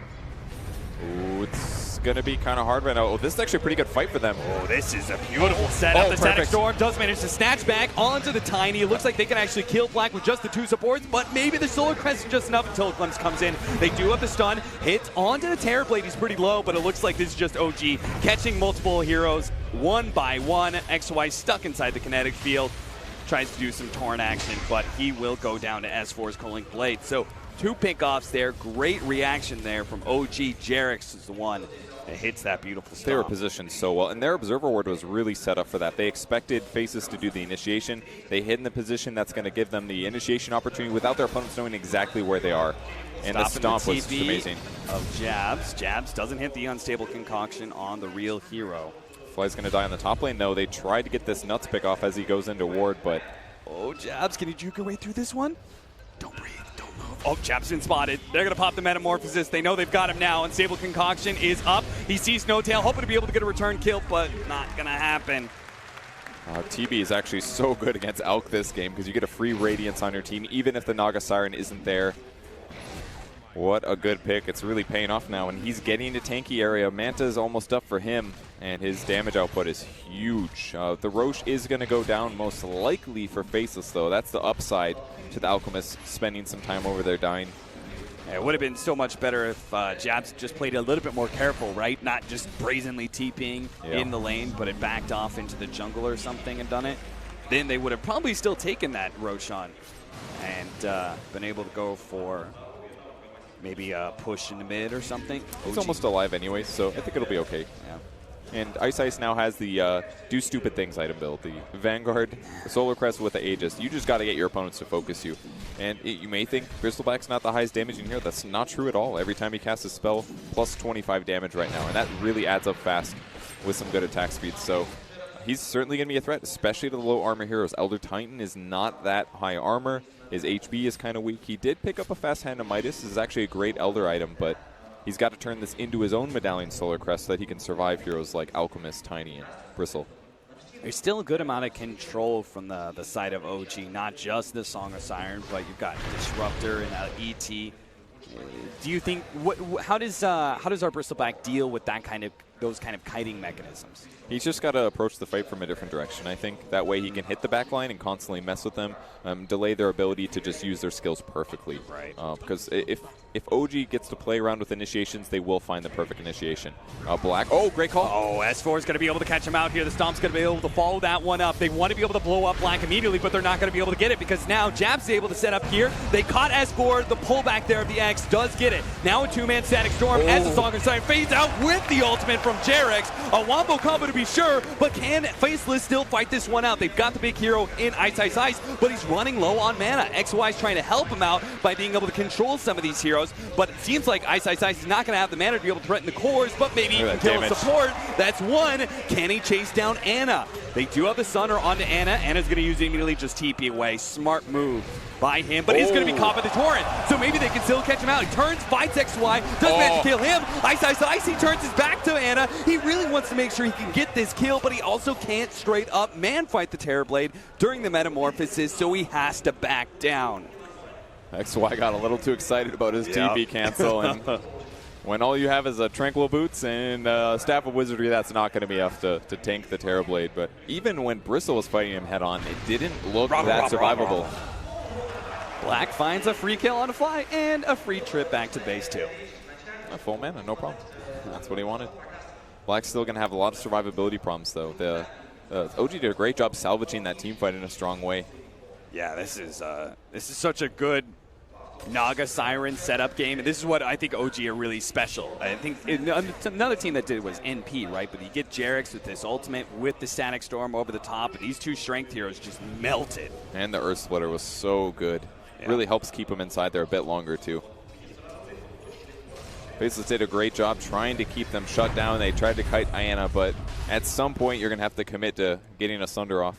Ooh, it's going to be kind of hard right now. Oh, this is actually a pretty good fight for them. Oh, this is a beautiful setup. Oh, the Static Storm does manage to snatch back onto the Tiny. It looks like they can actually kill Black with just the 2 supports, but maybe the Solar Crest is just enough until Glimpse comes in. They do have the stun. Hits onto the Terror Blade. He's pretty low, but it looks like this is just OG catching multiple heroes one by one. XY stuck inside the kinetic field. Tries to do some torn action, but he will go down to S4's Culling Blade. So 2 pickoffs there. Great reaction there from OG. Jarek's is the one that hits that beautiful stomp. They were positioned so well, and their Observer Ward was really set up for that. They expected Faces to do the initiation. They hid in the position that's going to give them the initiation opportunity without their opponents knowing exactly where they are. And the stomp was just amazing. Of Jabs. Jabs doesn't hit the unstable concoction on the real hero. Fly's going to die on the top lane. No, they tried to get this Nuts pick off as he goes into Ward, but... Oh, Jabs, can he juke your way through this one? Don't breathe. Oh, Jab's been spotted. They're going to pop the Metamorphosis. They know they've got him now. Unstable Concoction is up. He sees No-Tail, hoping to be able to get a return kill, but not going to happen. TB is actually so good against Elk this game because you get a free Radiance on your team, even if the Naga Siren isn't there. What a good pick. It's really paying off now, and he's getting to tanky area. Manta is almost up for him, and his damage output is huge. The Roche is going to go down most likely for Faceless, though. That's the upside to the Alchemist spending some time over there dying. Yeah, it would have been so much better if Jabs just played a little bit more careful, right? Not just brazenly TPing in the lane, but it backed off into the jungle or something and done it. Then they would have probably still taken that Roche on and been able to go for maybe a push in the mid or something. It's almost alive anyway, so I think it'll be okay. Yeah. And Ice now has the do stupid things item build. The Vanguard, the Solar Crest with the Aegis. You just got to get your opponents to focus you. And you may think Bristleback's not the highest damage in here. That's not true at all. Every time he casts a spell, plus 25 damage right now. And that really adds up fast with some good attack speed. So he's certainly going to be a threat, especially to the low armor heroes. Elder Titan is not that high armor. His HB is kind of weak. He did pick up a Fast Hand of Midas. This is actually a great Elder item, but he's got to turn this into his own Medallion Solar Crest so that he can survive heroes like Alchemist, Tiny, and Bristle. There's still a good amount of control from the side of OG, not just the Song of Siren, but you've got Disruptor and ET. Do you think how does our Bristleback deal with those kind of kiting mechanisms? He's just got to approach the fight from a different direction. I think that way he can hit the back line and constantly mess with them, delay their ability to just use their skills perfectly. Right. Because if if OG gets to play around with initiations, they will find the perfect initiation. Black. Oh, great call. Oh, S4 is going to be able to catch him out here. The Stomp's going to be able to follow that one up. They want to be able to blow up Black immediately, but they're not going to be able to get it because now Jab's able to set up here. They caught S4. The pullback there of the X does get it. Now a two-man Static Storm as the Song of Siren fades out with the ultimate from Jarex. A wombo combo to be sure, but can Faceless still fight this one out? They've got the big hero in Ice Ice Ice, but he's running low on mana. XY is trying to help him out by being able to control some of these heroes, but it seems like Ice Ice Ice is not going to have the mana to be able to threaten the cores, but maybe he can kill support. That's one. Can he chase down Ana? They do have the Sunner onto Ana. Ana's going to use it immediately, just TP away. Smart move by him, but he's going to be caught by the Torrent, so maybe they can still catch him out. He turns, fights XY, doesn't manage to kill him. Ice Ice Ice, he turns his back to Ana. He really wants to make sure he can get this kill, but he also can't straight up man fight the Terrorblade during the Metamorphosis, so he has to back down. XY got a little too excited about his TP cancel, and when all you have is a Tranquil Boots and Staff of Wizardry, that's not going to be enough to tank the Terrorblade. But even when Bristle was fighting him head-on, it didn't look that survivable. Black finds a free kill on the fly and a free trip back to base 2. A full mana, no problem. That's what he wanted. Black's still going to have a lot of survivability problems, though. The OG did a great job salvaging that team fight in a strong way. Yeah, this is such a good Naga Siren setup game, and this is what I think OG are really special. I think another team that did it was NP, right? But you get Jarex with this ultimate with the Static Storm over the top, and these two strength heroes just melted. And the Earth Splitter was so good. Yeah. Really helps keep them inside there a bit longer, too. Faceless did a great job trying to keep them shut down. They tried to kite Iana, but at some point you're going to have to commit to getting a Sunder off.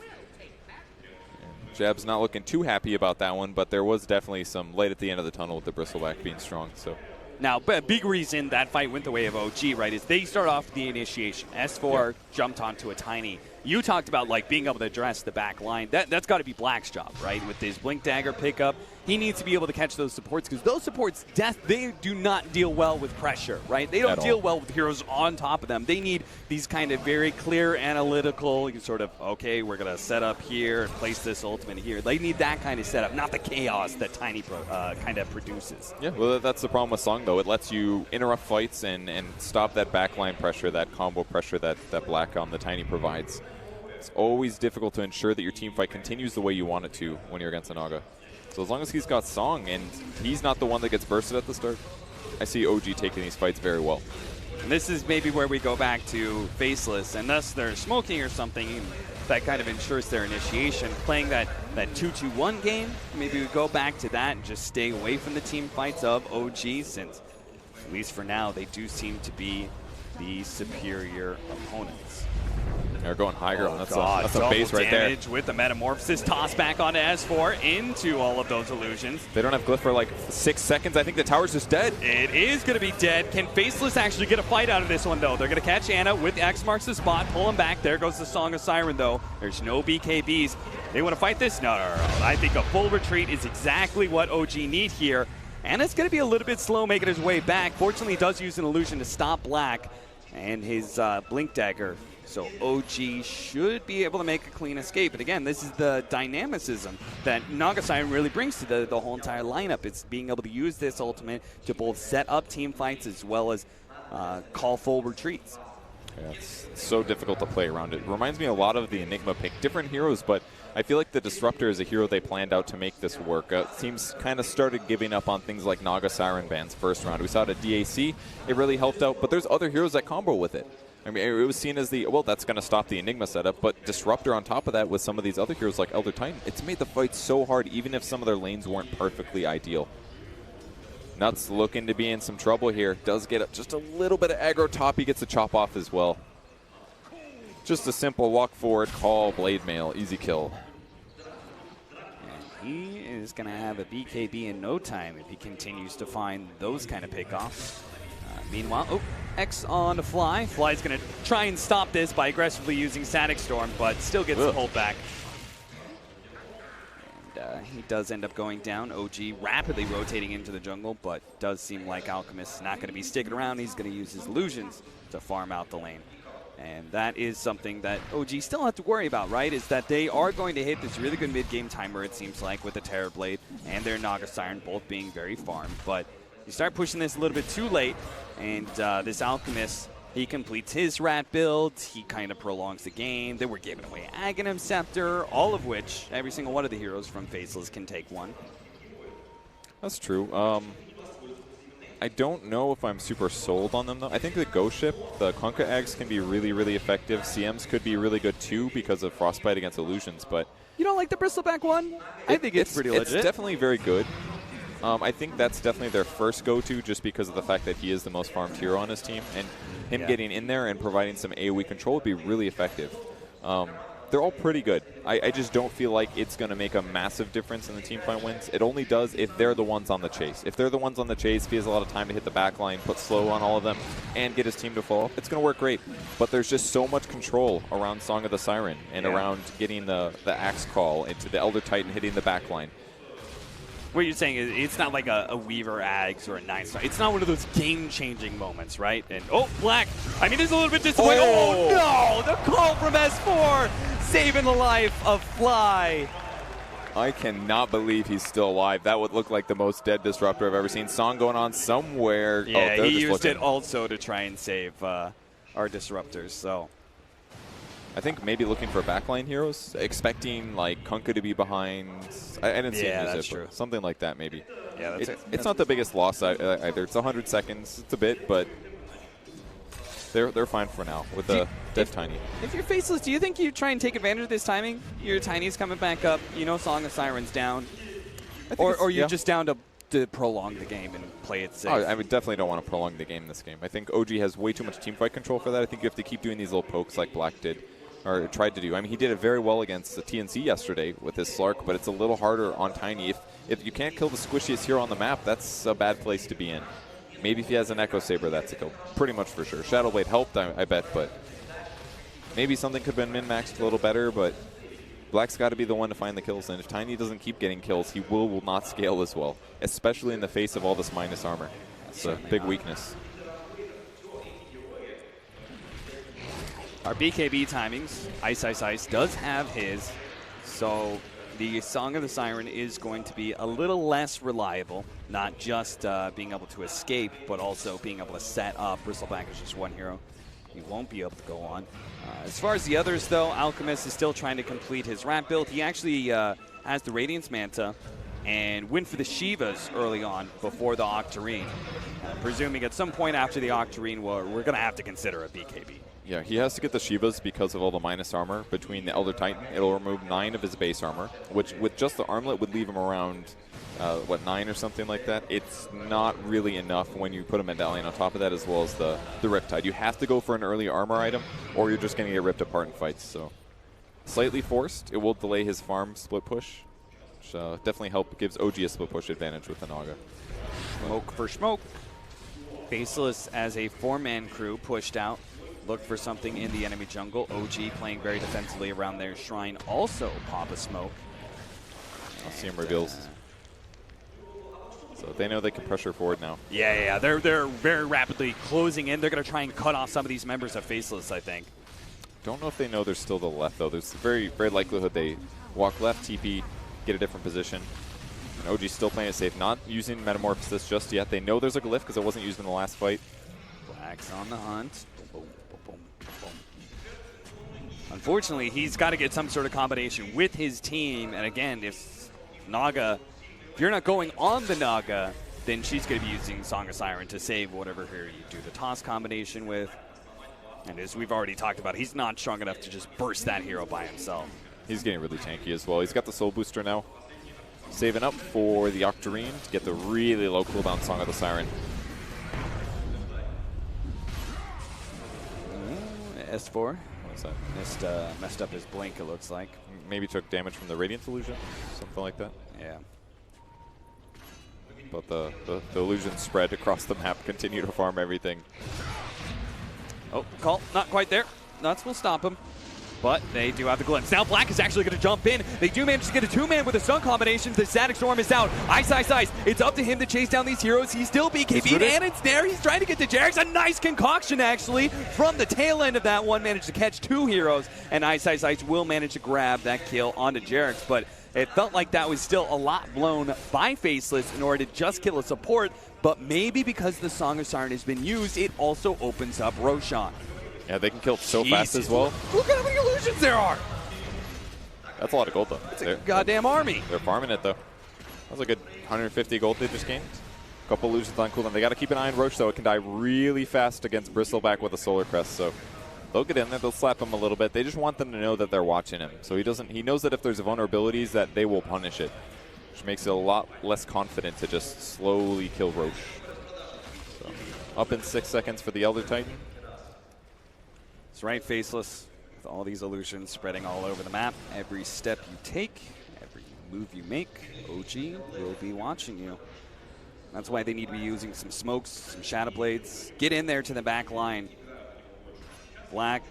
Jab's not looking too happy about that one, but there was definitely some light at the end of the tunnel with the Bristleback being strong. So now, a big reason that fight went the way of OG, right, is they start off the initiation. S4 jumped onto a Tiny. You talked about like being able to address the back line. That's got to be Black's job, right? With his Blink Dagger pickup, he needs to be able to catch those supports because those supports, they do not deal well with pressure, right? They don't deal well with heroes on top of them. They need these kind of very clear, analytical, sort of, okay, we're going to set up here and place this ultimate here. They need that kind of setup, not the chaos that Tiny kind of produces. Yeah, well, that's the problem with Song, though. It lets you interrupt fights and stop that backline pressure, that combo pressure that Black on the Tiny provides. It's always difficult to ensure that your team fight continues the way you want it to when you're against a Naga. So as long as he's got Song and he's not the one that gets bursted at the start, I see OG taking these fights very well. And this is maybe where we go back to Faceless, unless they're smoking or something that kind of ensures their initiation. Playing that 2-2-1 game, maybe we go back to that and just stay away from the team fights of OG, since at least for now they do seem to be the superior opponents. They're going high ground. That's a base right there. With the Metamorphosis, toss back onto S4 into all of those illusions. They don't have Glyph for like 6 seconds. I think the tower's just dead. It is going to be dead. Can Faceless actually get a fight out of this one, though? They're going to catch Ana with X marks the spot, pull him back. There goes the Song of Siren, though. There's no BKBs. They want to fight this? No. I think a full retreat is exactly what OG need here. And it's going to be a little bit slow making his way back. Fortunately, he does use an illusion to stop Black and his Blink Dagger. So OG should be able to make a clean escape. But again, this is the dynamicism that Naga Siren really brings to the whole entire lineup. It's being able to use this ultimate to both set up team fights as well as call full retreats. Yeah, it's so difficult to play around it. Reminds me a lot of the Enigma pick. Different heroes, but I feel like the Disruptor is a hero they planned out to make this work. Teams kind of started giving up on things like Naga Siren bans first round. We saw it at DAC. It really helped out, but there's other heroes that combo with it. I mean, it was seen as that's going to stop the Enigma setup, but Disruptor on top of that with some of these other heroes like Elder Titan, it's made the fight so hard even if some of their lanes weren't perfectly ideal. Nuts looking to be in some trouble here. Does get up just a little bit of aggro top. He gets a chop off as well. Just a simple walk forward, call, blade mail, easy kill. And he is going to have a BKB in no time if he continues to find those kind of pickoffs. Meanwhile, X on the Fly. Fly's going to try and stop this by aggressively using Static Storm, but still gets pulled back. And he does end up going down. OG rapidly rotating into the jungle, but does seem like Alchemist's not going to be sticking around. He's going to use his illusions to farm out the lane. And that is something that OG still have to worry about, right? Is that they are going to hit this really good mid-game timer, it seems like, with the Terrorblade and their Naga Siren both being very farmed. But you start pushing this a little bit too late, and this Alchemist, he completes his rat build, he kind of prolongs the game, then we're giving away Aghanim Scepter, all of which, every single one of the heroes from Faceless can take one. That's true. I don't know if I'm super sold on them, though. I think the Ghost Ship, the Kunkka eggs can be really, really effective. CMs could be really good, too, because of Frostbite against illusions, but... You don't like the Bristleback one? I think it's pretty legit. It's definitely very good. I think that's definitely their first go-to just because of the fact that he is the most farmed hero on his team, and him getting in there and providing some AoE control would be really effective. They're all pretty good. I just don't feel like it's going to make a massive difference in the team fight wins. It only does if they're the ones on the chase. If they're the ones on the chase, he has a lot of time to hit the back line, put slow on all of them, and get his team to fall. It's going to work great. But there's just so much control around Song of the Siren and around getting the Axe Call into the Elder Titan hitting the back line. What you're saying is it's not like a Weaver Ags or a 9-star. It's not one of those game-changing moments, right? And Black. I mean, it's a little bit disappointing. Oh no! The call from S4 saving the life of Fly. I cannot believe he's still alive. That would look like the most dead disruptor I've ever seen. Song going on somewhere. Yeah, he used it also to try and save our disruptors. So. I think maybe looking for backline heroes, expecting like Kunkka to be behind. I didn't see him use it, but something like that maybe. Yeah, it's not the biggest loss either. It's 100 seconds. It's a bit, but they're fine for now with the Death Tiny. If you're Faceless, do you think you try and take advantage of this timing? Your Tiny's coming back up. You know, Song of Siren's down, or you're just down to prolong the game and play it safe. I definitely don't want to prolong the game in this game. I think OG has way too much teamfight control for that. I think you have to keep doing these little pokes like Black did. Or tried to do. I mean, he did it very well against the TNC yesterday with his Slark, but it's a little harder on Tiny. If you can't kill the squishiest hero on the map, that's a bad place to be in. Maybe if he has an Echo Saber, that's a kill. Pretty much for sure. Shadowblade helped, I bet, but maybe something could have been min-maxed a little better, but Black's got to be the one to find the kills, and if Tiny doesn't keep getting kills, he will not scale as well, especially in the face of all this minus armor. That's a big weakness. Our BKB timings, Ice does have his, so the Song of the Siren is going to be a little less reliable, not just being able to escape, but also being able to set up. Bristleback is just one hero. He won't be able to go on. As far as the others, though, Alchemist is still trying to complete his rat build. He actually has the Radiance Manta and went for the Shivas early on before the Octarine. Presuming at some point after the Octarine, we're going to have to consider a BKB. Yeah, he has to get the Shivas because of all the minus armor between the Elder Titan. It'll remove 9 of his base armor, which with just the armlet would leave him around, 9 or something like that. It's not really enough when you put a medallion on top of that as well as the Riptide. You have to go for an early armor item or you're just going to get ripped apart in fights. So slightly forced. It will delay his farm split push, which definitely gives OG a split push advantage with the Naga. Smoke for smoke. Faceless as a 4-man crew pushed out. Look for something in the enemy jungle. OG playing very defensively around their shrine. Also pop a smoke. I'll see him reveals. So they know they can pressure forward now. Yeah. They're very rapidly closing in. They're going to try and cut off some of these members of Faceless, I think. Don't know if they know there's still the left, though. There's very likelihood they walk left, TP, get a different position. And OG's still playing it safe, not using Metamorphosis just yet. They know there's a glyph because it wasn't used in the last fight. Black's on the hunt. Unfortunately, he's got to get some sort of combination with his team. And again, if you're not going on the Naga, then she's going to be using Song of Siren to save whatever hero you do the toss combination with. And as we've already talked about, he's not strong enough to just burst that hero by himself. He's getting really tanky as well. He's got the Soul Booster now. Saving up for the Octarine to get the really low cooldown Song of the Siren. S4. What's that? Messed up his blink, it looks like. Maybe took damage from the Radiant Illusion, something like that. Yeah. But the illusion spread across the map, continue to farm everything. Oh, call, not quite there. Nuts will stop him. But they do have the glimpse. Now Black is actually going to jump in. They do manage to get a 2-man with a stun combination. The Static Storm is out. Ice. It's up to him to chase down these heroes. He's still BKB'd and it's there. He's trying to get to Jarex. A nice concoction, actually, from the tail end of that one. Managed to catch 2 heroes. And Ice will manage to grab that kill onto Jarex. But It felt like that was still a lot blown by Faceless in order to just kill a support, but maybe because the Song of Siren has been used, it also opens up Roshan. Yeah, they can kill so fast as well. Look at how many illusions there are! That's a lot of gold, though. It's a goddamn army. They're farming it, though. That was a good 150 gold they just gained. A couple illusions on cooldown. They got to keep an eye on Roche, though. It can die really fast against Bristleback with a Solar Crest, so they'll get in there. They'll slap him a little bit. They just want them to know that they're watching him. So he knows that if there's vulnerabilities, that they will punish it, which makes it a lot less confident to just slowly kill Roche. So, up in 6 seconds for the Elder Titan. That's right, Faceless. With all these illusions spreading all over the map, every step you take, every move you make, OG will be watching you. That's why they need to be using some smokes, some shadow blades. Get in there to the back line. Black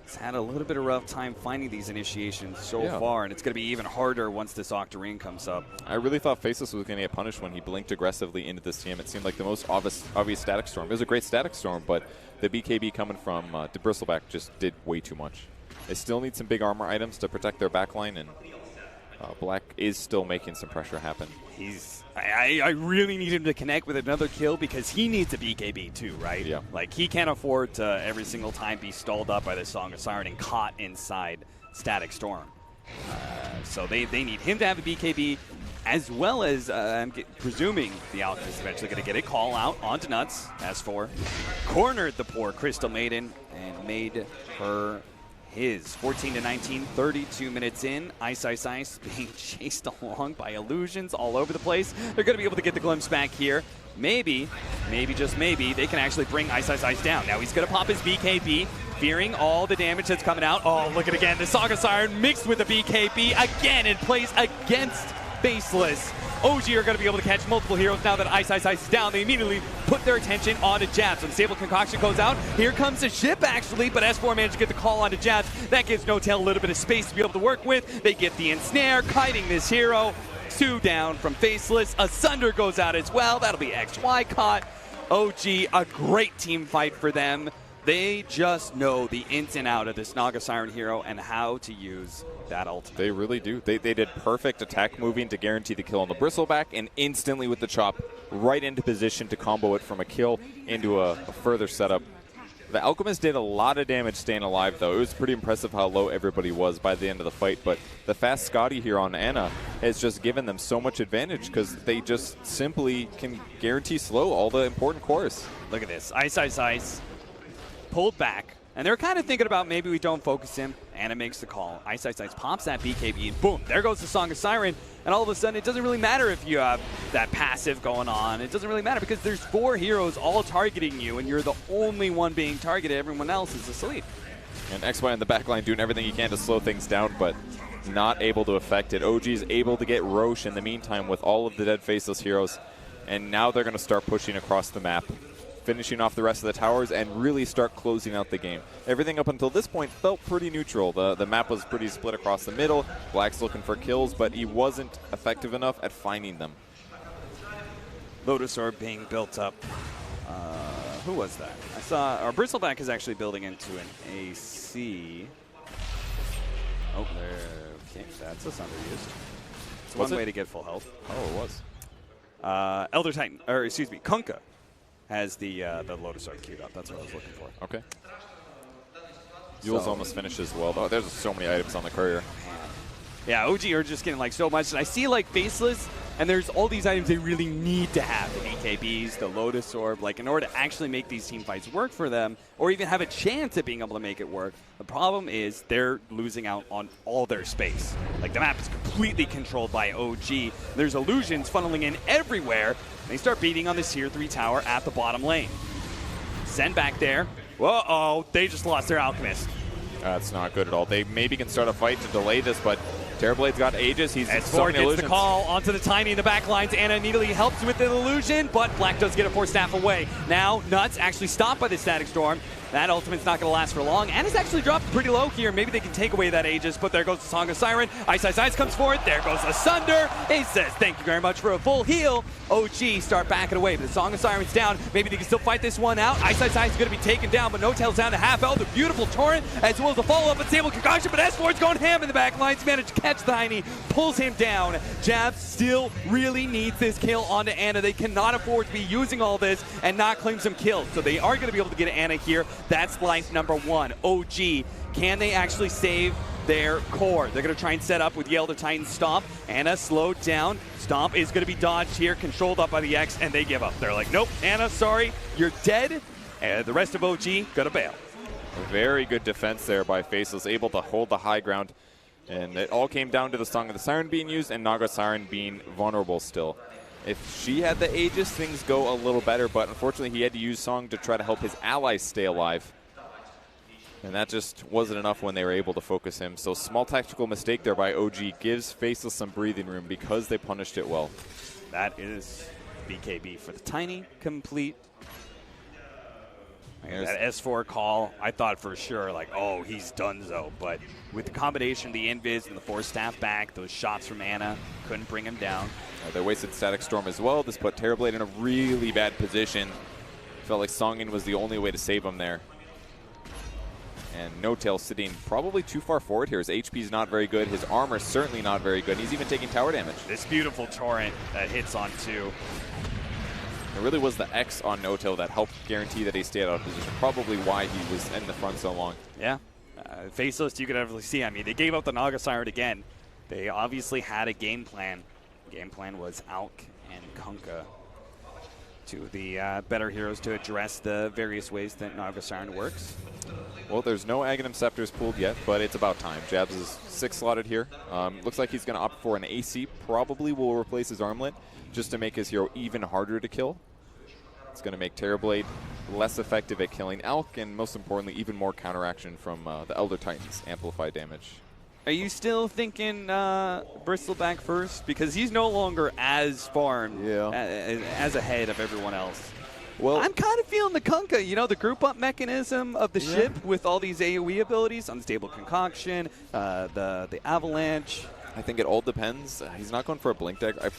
has had a little bit of rough time finding these initiations so far, and it's going to be even harder once this Octarine comes up. I really thought Faceless was going to get punished when he blinked aggressively into this team. It seemed like the most obvious static storm. It was a great static storm, but the BKB coming from Bristleback just did way too much. They still need some big armor items to protect their backline, and Black is still making some pressure happen. I really need him to connect with another kill because he needs a BKB too, right? Yeah. Like, he can't afford to every single time be stalled up by the Song of Siren and caught inside Static Storm. So they need him to have a BKB, as well as, I'm presuming the Alchemist is eventually going to get a call out onto Nuts. S4 cornered the poor Crystal Maiden and made her his. 14-19, 32 minutes in. Ice being chased along by illusions all over the place. They're going to be able to get the glimpse back here. Maybe, just maybe, they can actually bring Ice down. Now he's going to pop his BKB, fearing all the damage that's coming out. Oh, look at it again. The Song of Siren mixed with the BKB again and plays against Faceless. OG are going to be able to catch multiple heroes now that Ice is down. They immediately put their attention onto Jabs. When Stable Concoction goes out, here comes the ship actually, but S4 managed to get the call onto Jabs. That gives No Tail a little bit of space to be able to work with. They get the ensnare, kiting this hero. 2 down from Faceless. Asunder goes out as well. That'll be XY caught. OG, a great team fight for them. They just know the ins and out of this Naga Siren hero and how to use that ultimate. They really do. They did perfect attack moving to guarantee the kill on the Bristleback, and instantly with the chop right into position to combo it from a kill into a further setup. The Alchemist did a lot of damage staying alive, though. It was pretty impressive how low everybody was by the end of the fight, but the fast Scotty here on Ana has just given them so much advantage because they just simply can guarantee slow all the important cores. Look at this. Ice. Pulled back, and they're kind of thinking about maybe we don't focus him. Ana makes the call. Ice pops that BKB, and boom, there goes the Song of Siren. And all of a sudden, it doesn't really matter if you have that passive going on. It doesn't really matter because there's 4 heroes all targeting you, and you're the only one being targeted. Everyone else is asleep. And XY in the backline doing everything he can to slow things down, but not able to affect it. OG is able to get Roche in the meantime with all of the dead Faceless heroes, and now they're going to start pushing across the map, finishing off the rest of the towers, and really start closing out the game. Everything up until this point felt pretty neutral. The map was pretty split across the middle. Black's looking for kills, but he wasn't effective enough at finding them. Lotus Orb being built up. Who was that? I saw our Bristleback is actually building into an AC. Oh, there. Okay, that's underused. It's one way to get full health. Oh, it was. Elder Titan, or excuse me, Kunkka has the Lotus Orb queued up. That's what I was looking for. Okay. Yule's almost finished as well. Oh, there's so many items on the courier. Yeah, OG are just getting like so much. And I see like Faceless, and there's all these items they really need to have. The BKBs, the Lotus Orb, like in order to actually make these team fights work for them, or even have a chance at being able to make it work. The problem is they're losing out on all their space. Like the map is completely controlled by OG. There's illusions funneling in everywhere. They start beating on this tier 3 tower at the bottom lane. Send back there. Uh-oh, they just lost their Alchemist. That's not good at all. They maybe can start a fight to delay this, but Terrorblade's got Aegis. He's S4 gets the call onto the Tiny in the back lines. Ana immediately helps with the illusion, but Black does get a 4 staff away. Now, Nuts actually stopped by the Static Storm. That ultimate's not going to last for long. Anna's actually dropped pretty low here. Maybe they can take away that Aegis, but there goes the Song of Siren. Ice Ice Ice comes forward. There goes Asunder. He says, thank you very much for a full heal. OG start backing away, but the Song of Siren's down. Maybe they can still fight this one out. Ice Ice Ice is going to be taken down, but No Tail's down to half health. A beautiful Torrent, as well as the follow-up Unstable Concoction, but S4's going ham in the back lines. Managed to catch the Tiny, pulls him down. Jabs still really needs this kill onto Anna. They cannot afford to be using all this and not claim some kills, so they are going to be able to get Anna here. That's life number one. OG, can they actually save their core? They're going to try and set up with Yale to Titan Stomp. Anna slowed down. Stomp is going to be dodged here, controlled up by the X, and they give up. They're like, nope, Anna, sorry, you're dead. And the rest of OG going to bail. Very good defense there by Faceless, able to hold the high ground. And it all came down to the Song of the Siren being used and Naga Siren being vulnerable still. If she had the Aegis, things go a little better, but unfortunately he had to use Song to try to help his allies stay alive. And that just wasn't enough when they were able to focus him. So small tactical mistake there by OG gives Faceless some breathing room because they punished it well. That is BKB for the Tiny, complete. That S4 call, I thought for sure, like, oh, he's donezo. But with the combination of the invis and the force staff back, those shots from Anna couldn't bring him down. They wasted Static Storm as well. This put Terrorblade in a really bad position. Felt like Songin was the only way to save him there. And No Tail sitting probably too far forward here. His HP is not very good. His armor is certainly not very good. He's even taking tower damage. This beautiful Torrent that hits on 2. It really was the X on No Tail that helped guarantee that he stayed out of position. Probably why he was in the front so long. Yeah. Faceless, you could definitely see. I mean, they gave up the Naga Siren again. They obviously had a game plan. Game plan was Alk and Kunkka, two of the better heroes to address the various ways that Naga Siren works. Well, there's no Aghanim Scepters pulled yet, but it's about time. Jabs is 6 slotted here. Looks like he's going to opt for an AC. Probably will replace his armlet just to make his hero even harder to kill. It's going to make Terrorblade less effective at killing Alk, and most importantly, even more counteraction from the Elder Titans' amplified damage. Are you still thinking Bristleback first? Because he's no longer as farmed, as ahead of everyone else. Well, I'm kind of feeling the Kunkka, you know, the group up mechanism of the ship with all these AoE abilities, Unstable Concoction, the Avalanche. I think it all depends. He's not going for a blink deck. I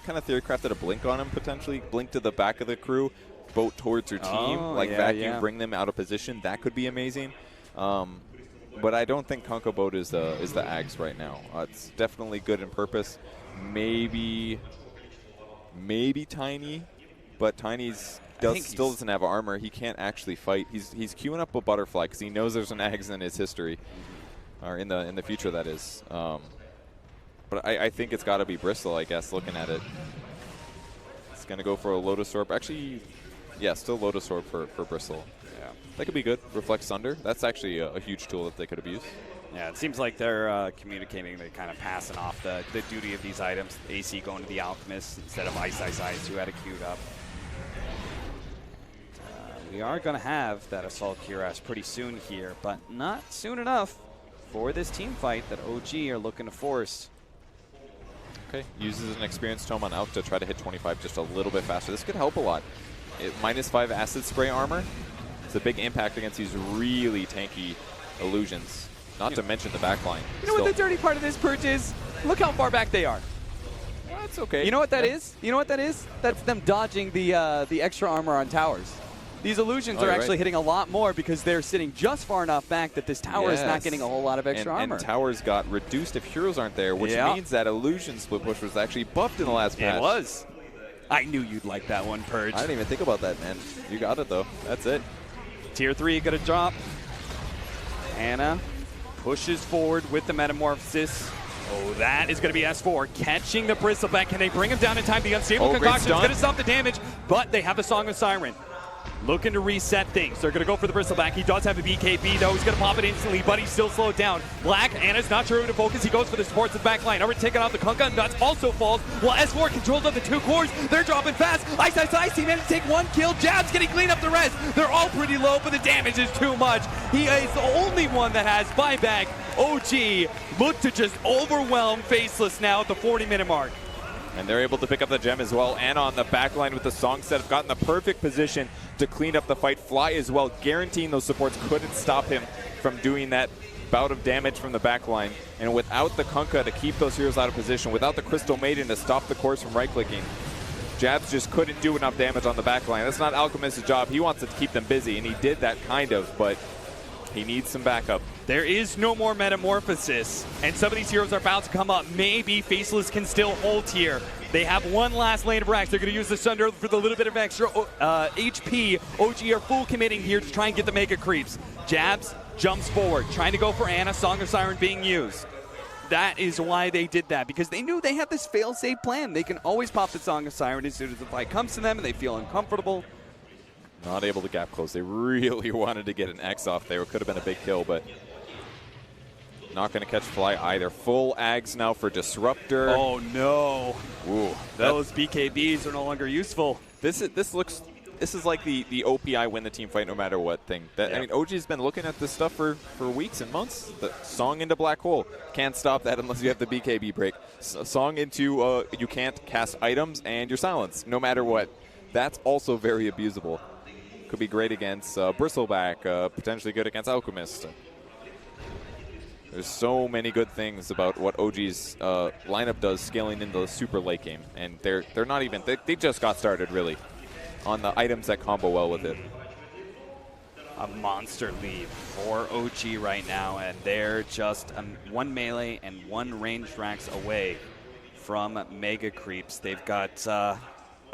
kind of theory crafted a blink on him potentially. Blink to the back of the crew, boat towards your team, vacuum, bring them out of position. That could be amazing. But I don't think Kunkka boat is the Ags right now. It's definitely good in purpose. Maybe Tiny, but Tiny's still doesn't have armor. He can't actually fight. He's queuing up a butterfly because he knows there's an Ags in his history, or in the future that is. But I think it's got to be Bristle, I guess, looking at it. It's going to go for a Lotus Orb. Actually, yeah, still Lotus Orb for Bristle. Yeah, that could be good. Reflect Sunder. That's actually a huge tool that they could have used. Yeah, it seems like they're communicating. They're kind of passing off the duty of these items. AC going to the Alchemist instead of Ice Ice Ice, who had it queued up. We are going to have that Assault Cuirass pretty soon here, but not soon enough for this team fight that OG are looking to force. Okay, uses an Experience Tome on Alk to try to hit 25 just a little bit faster. This could help a lot. -5 Acid Spray armor. It's a big impact against these really tanky illusions. Not to mention the backline. You know what the dirty part of this purge is? Look how far back they are. That's okay. You know what that is? You know what that is? That's them dodging the extra armor on towers. These illusions are actually hitting a lot more because they're sitting just far enough back that this tower is not getting a whole lot of extra armor. And towers got reduced if heroes aren't there, which means that illusion split push was actually buffed in the last patch. It was. I knew you'd like that one, Purge. I didn't even think about that, man. You got it, though. That's it. Tier 3 going to drop. Anna pushes forward with the Metamorphosis. Oh, that is going to be S4 catching the Bristleback. Can they bring him down in time? The Unstable Concoction is going to stop the damage, but they have the Song of Siren. Looking to reset things. They're going to go for the Bristleback. He does have a BKB, though. He's going to pop it instantly, but he's still slowed down. Black, Anna's not sure who to focus. He goes for the supports in the back line. Already taking out the Kunkka, and Nuts also falls. While S4 controls of the 2 cores. They're dropping fast. Ice, Ice, Ice. He managed to take 1 kill. Jabs getting clean up the rest. They're all pretty low, but the damage is too much. He is the only one that has buyback. OG look to just overwhelm Faceless now at the 40-minute mark. And they're able to pick up the gem as well. Anna on the back line with the song set have gotten the perfect position to clean up the fight. Fly as well, guaranteeing those supports couldn't stop him from doing that bout of damage from the back line. And without the Kunkka to keep those heroes out of position, without the Crystal Maiden to stop the course from right-clicking, Jabs just couldn't do enough damage on the back line. That's not Alchemist's job. He wants to keep them busy, and he did that kind of, but he needs some backup. There is no more Metamorphosis, and some of these heroes are about to come up. Maybe Faceless can still hold here. They have one last lane of racks. They're going to use the Sunder for the little bit of extra HP. OG are full committing here to try and get the Mega Creeps. Jabs jumps forward, trying to go for Ana. Song of Siren being used. That is why they did that, because they knew they had this fail-safe plan. They can always pop the Song of Siren as soon as the fight comes to them and they feel uncomfortable. Not able to gap close. They really wanted to get an X off there. It could have been a big kill, but not going to catch Fly either. Full Ags now for Disruptor. Oh no. Ooh, Those BKBs are no longer useful. This is like the OPI win the team fight no matter what thing. I mean, OG's been looking at this stuff for weeks and months. The Song into Black Hole. Can't stop that unless you have the BKB break. Song into you can't cast items and your silence no matter what. That's also very abusable. Could be great against Bristleback, potentially good against Alchemist. There's so many good things about what OG's lineup does scaling into the super late game, and they're not even, they just got started really on the items that combo well with it. A monster lead for OG right now, and they're just one melee and one ranged racks away from Mega Creeps. They've got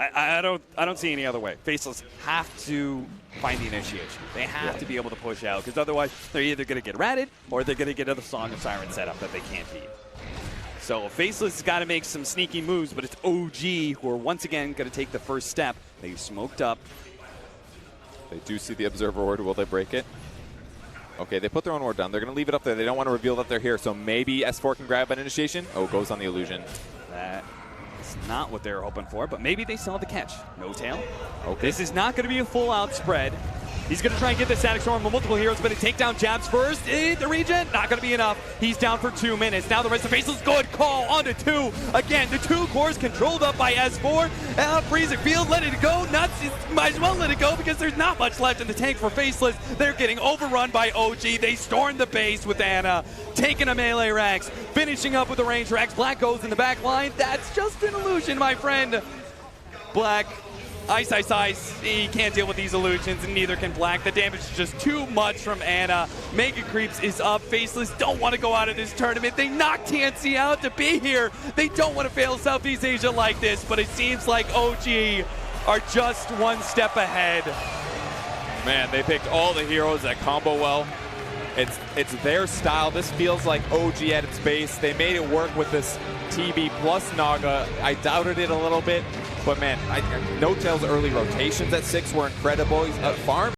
I don't see any other way. Faceless have to find the initiation. They have to be able to push out, because otherwise they're either going to get ratted or they're going to get another Song of Siren setup that they can't beat. So Faceless has got to make some sneaky moves, but it's OG who are once again going to take the first step. They smoked up. They do see the Observer Ward. Will they break it? Okay, they put their own ward down. They're going to leave it up there. They don't want to reveal that they're here, so maybe S4 can grab an initiation. Oh, goes on the illusion. That is not what they were hoping for, but maybe they still have the catch. No tail. Okay. This is not going to be a full-out spread. He's going to try and get the Static Storm on multiple heroes, but take down Jabs first. The regen, not going to be enough. He's down for 2 minutes. Now the rest of Faceless, good call onto 2. Again, the 2 cores controlled up by S4. Freeze it field, let it go. Nuts, might as well let it go because there's not much left in the tank for Faceless. They're getting overrun by OG. They storm the base with Ana, taking a melee Rax, finishing up with the range Rax. Black goes in the back line. That's just an illusion, my friend. Black. Ice, ice, ice. He can't deal with these illusions, and neither can Black. The damage is just too much from Ana. Mega Creeps is up. Faceless don't want to go out of this tournament. They knocked TNC out to be here. They don't want to fail Southeast Asia like this, but it seems like OG are just one step ahead. Man, they picked all the heroes that combo well. It's their style. This feels like OG at its base. They made it work with this TB plus Naga. I doubted it a little bit, but man, No Tail's early rotations at 6 were incredible. He's Farm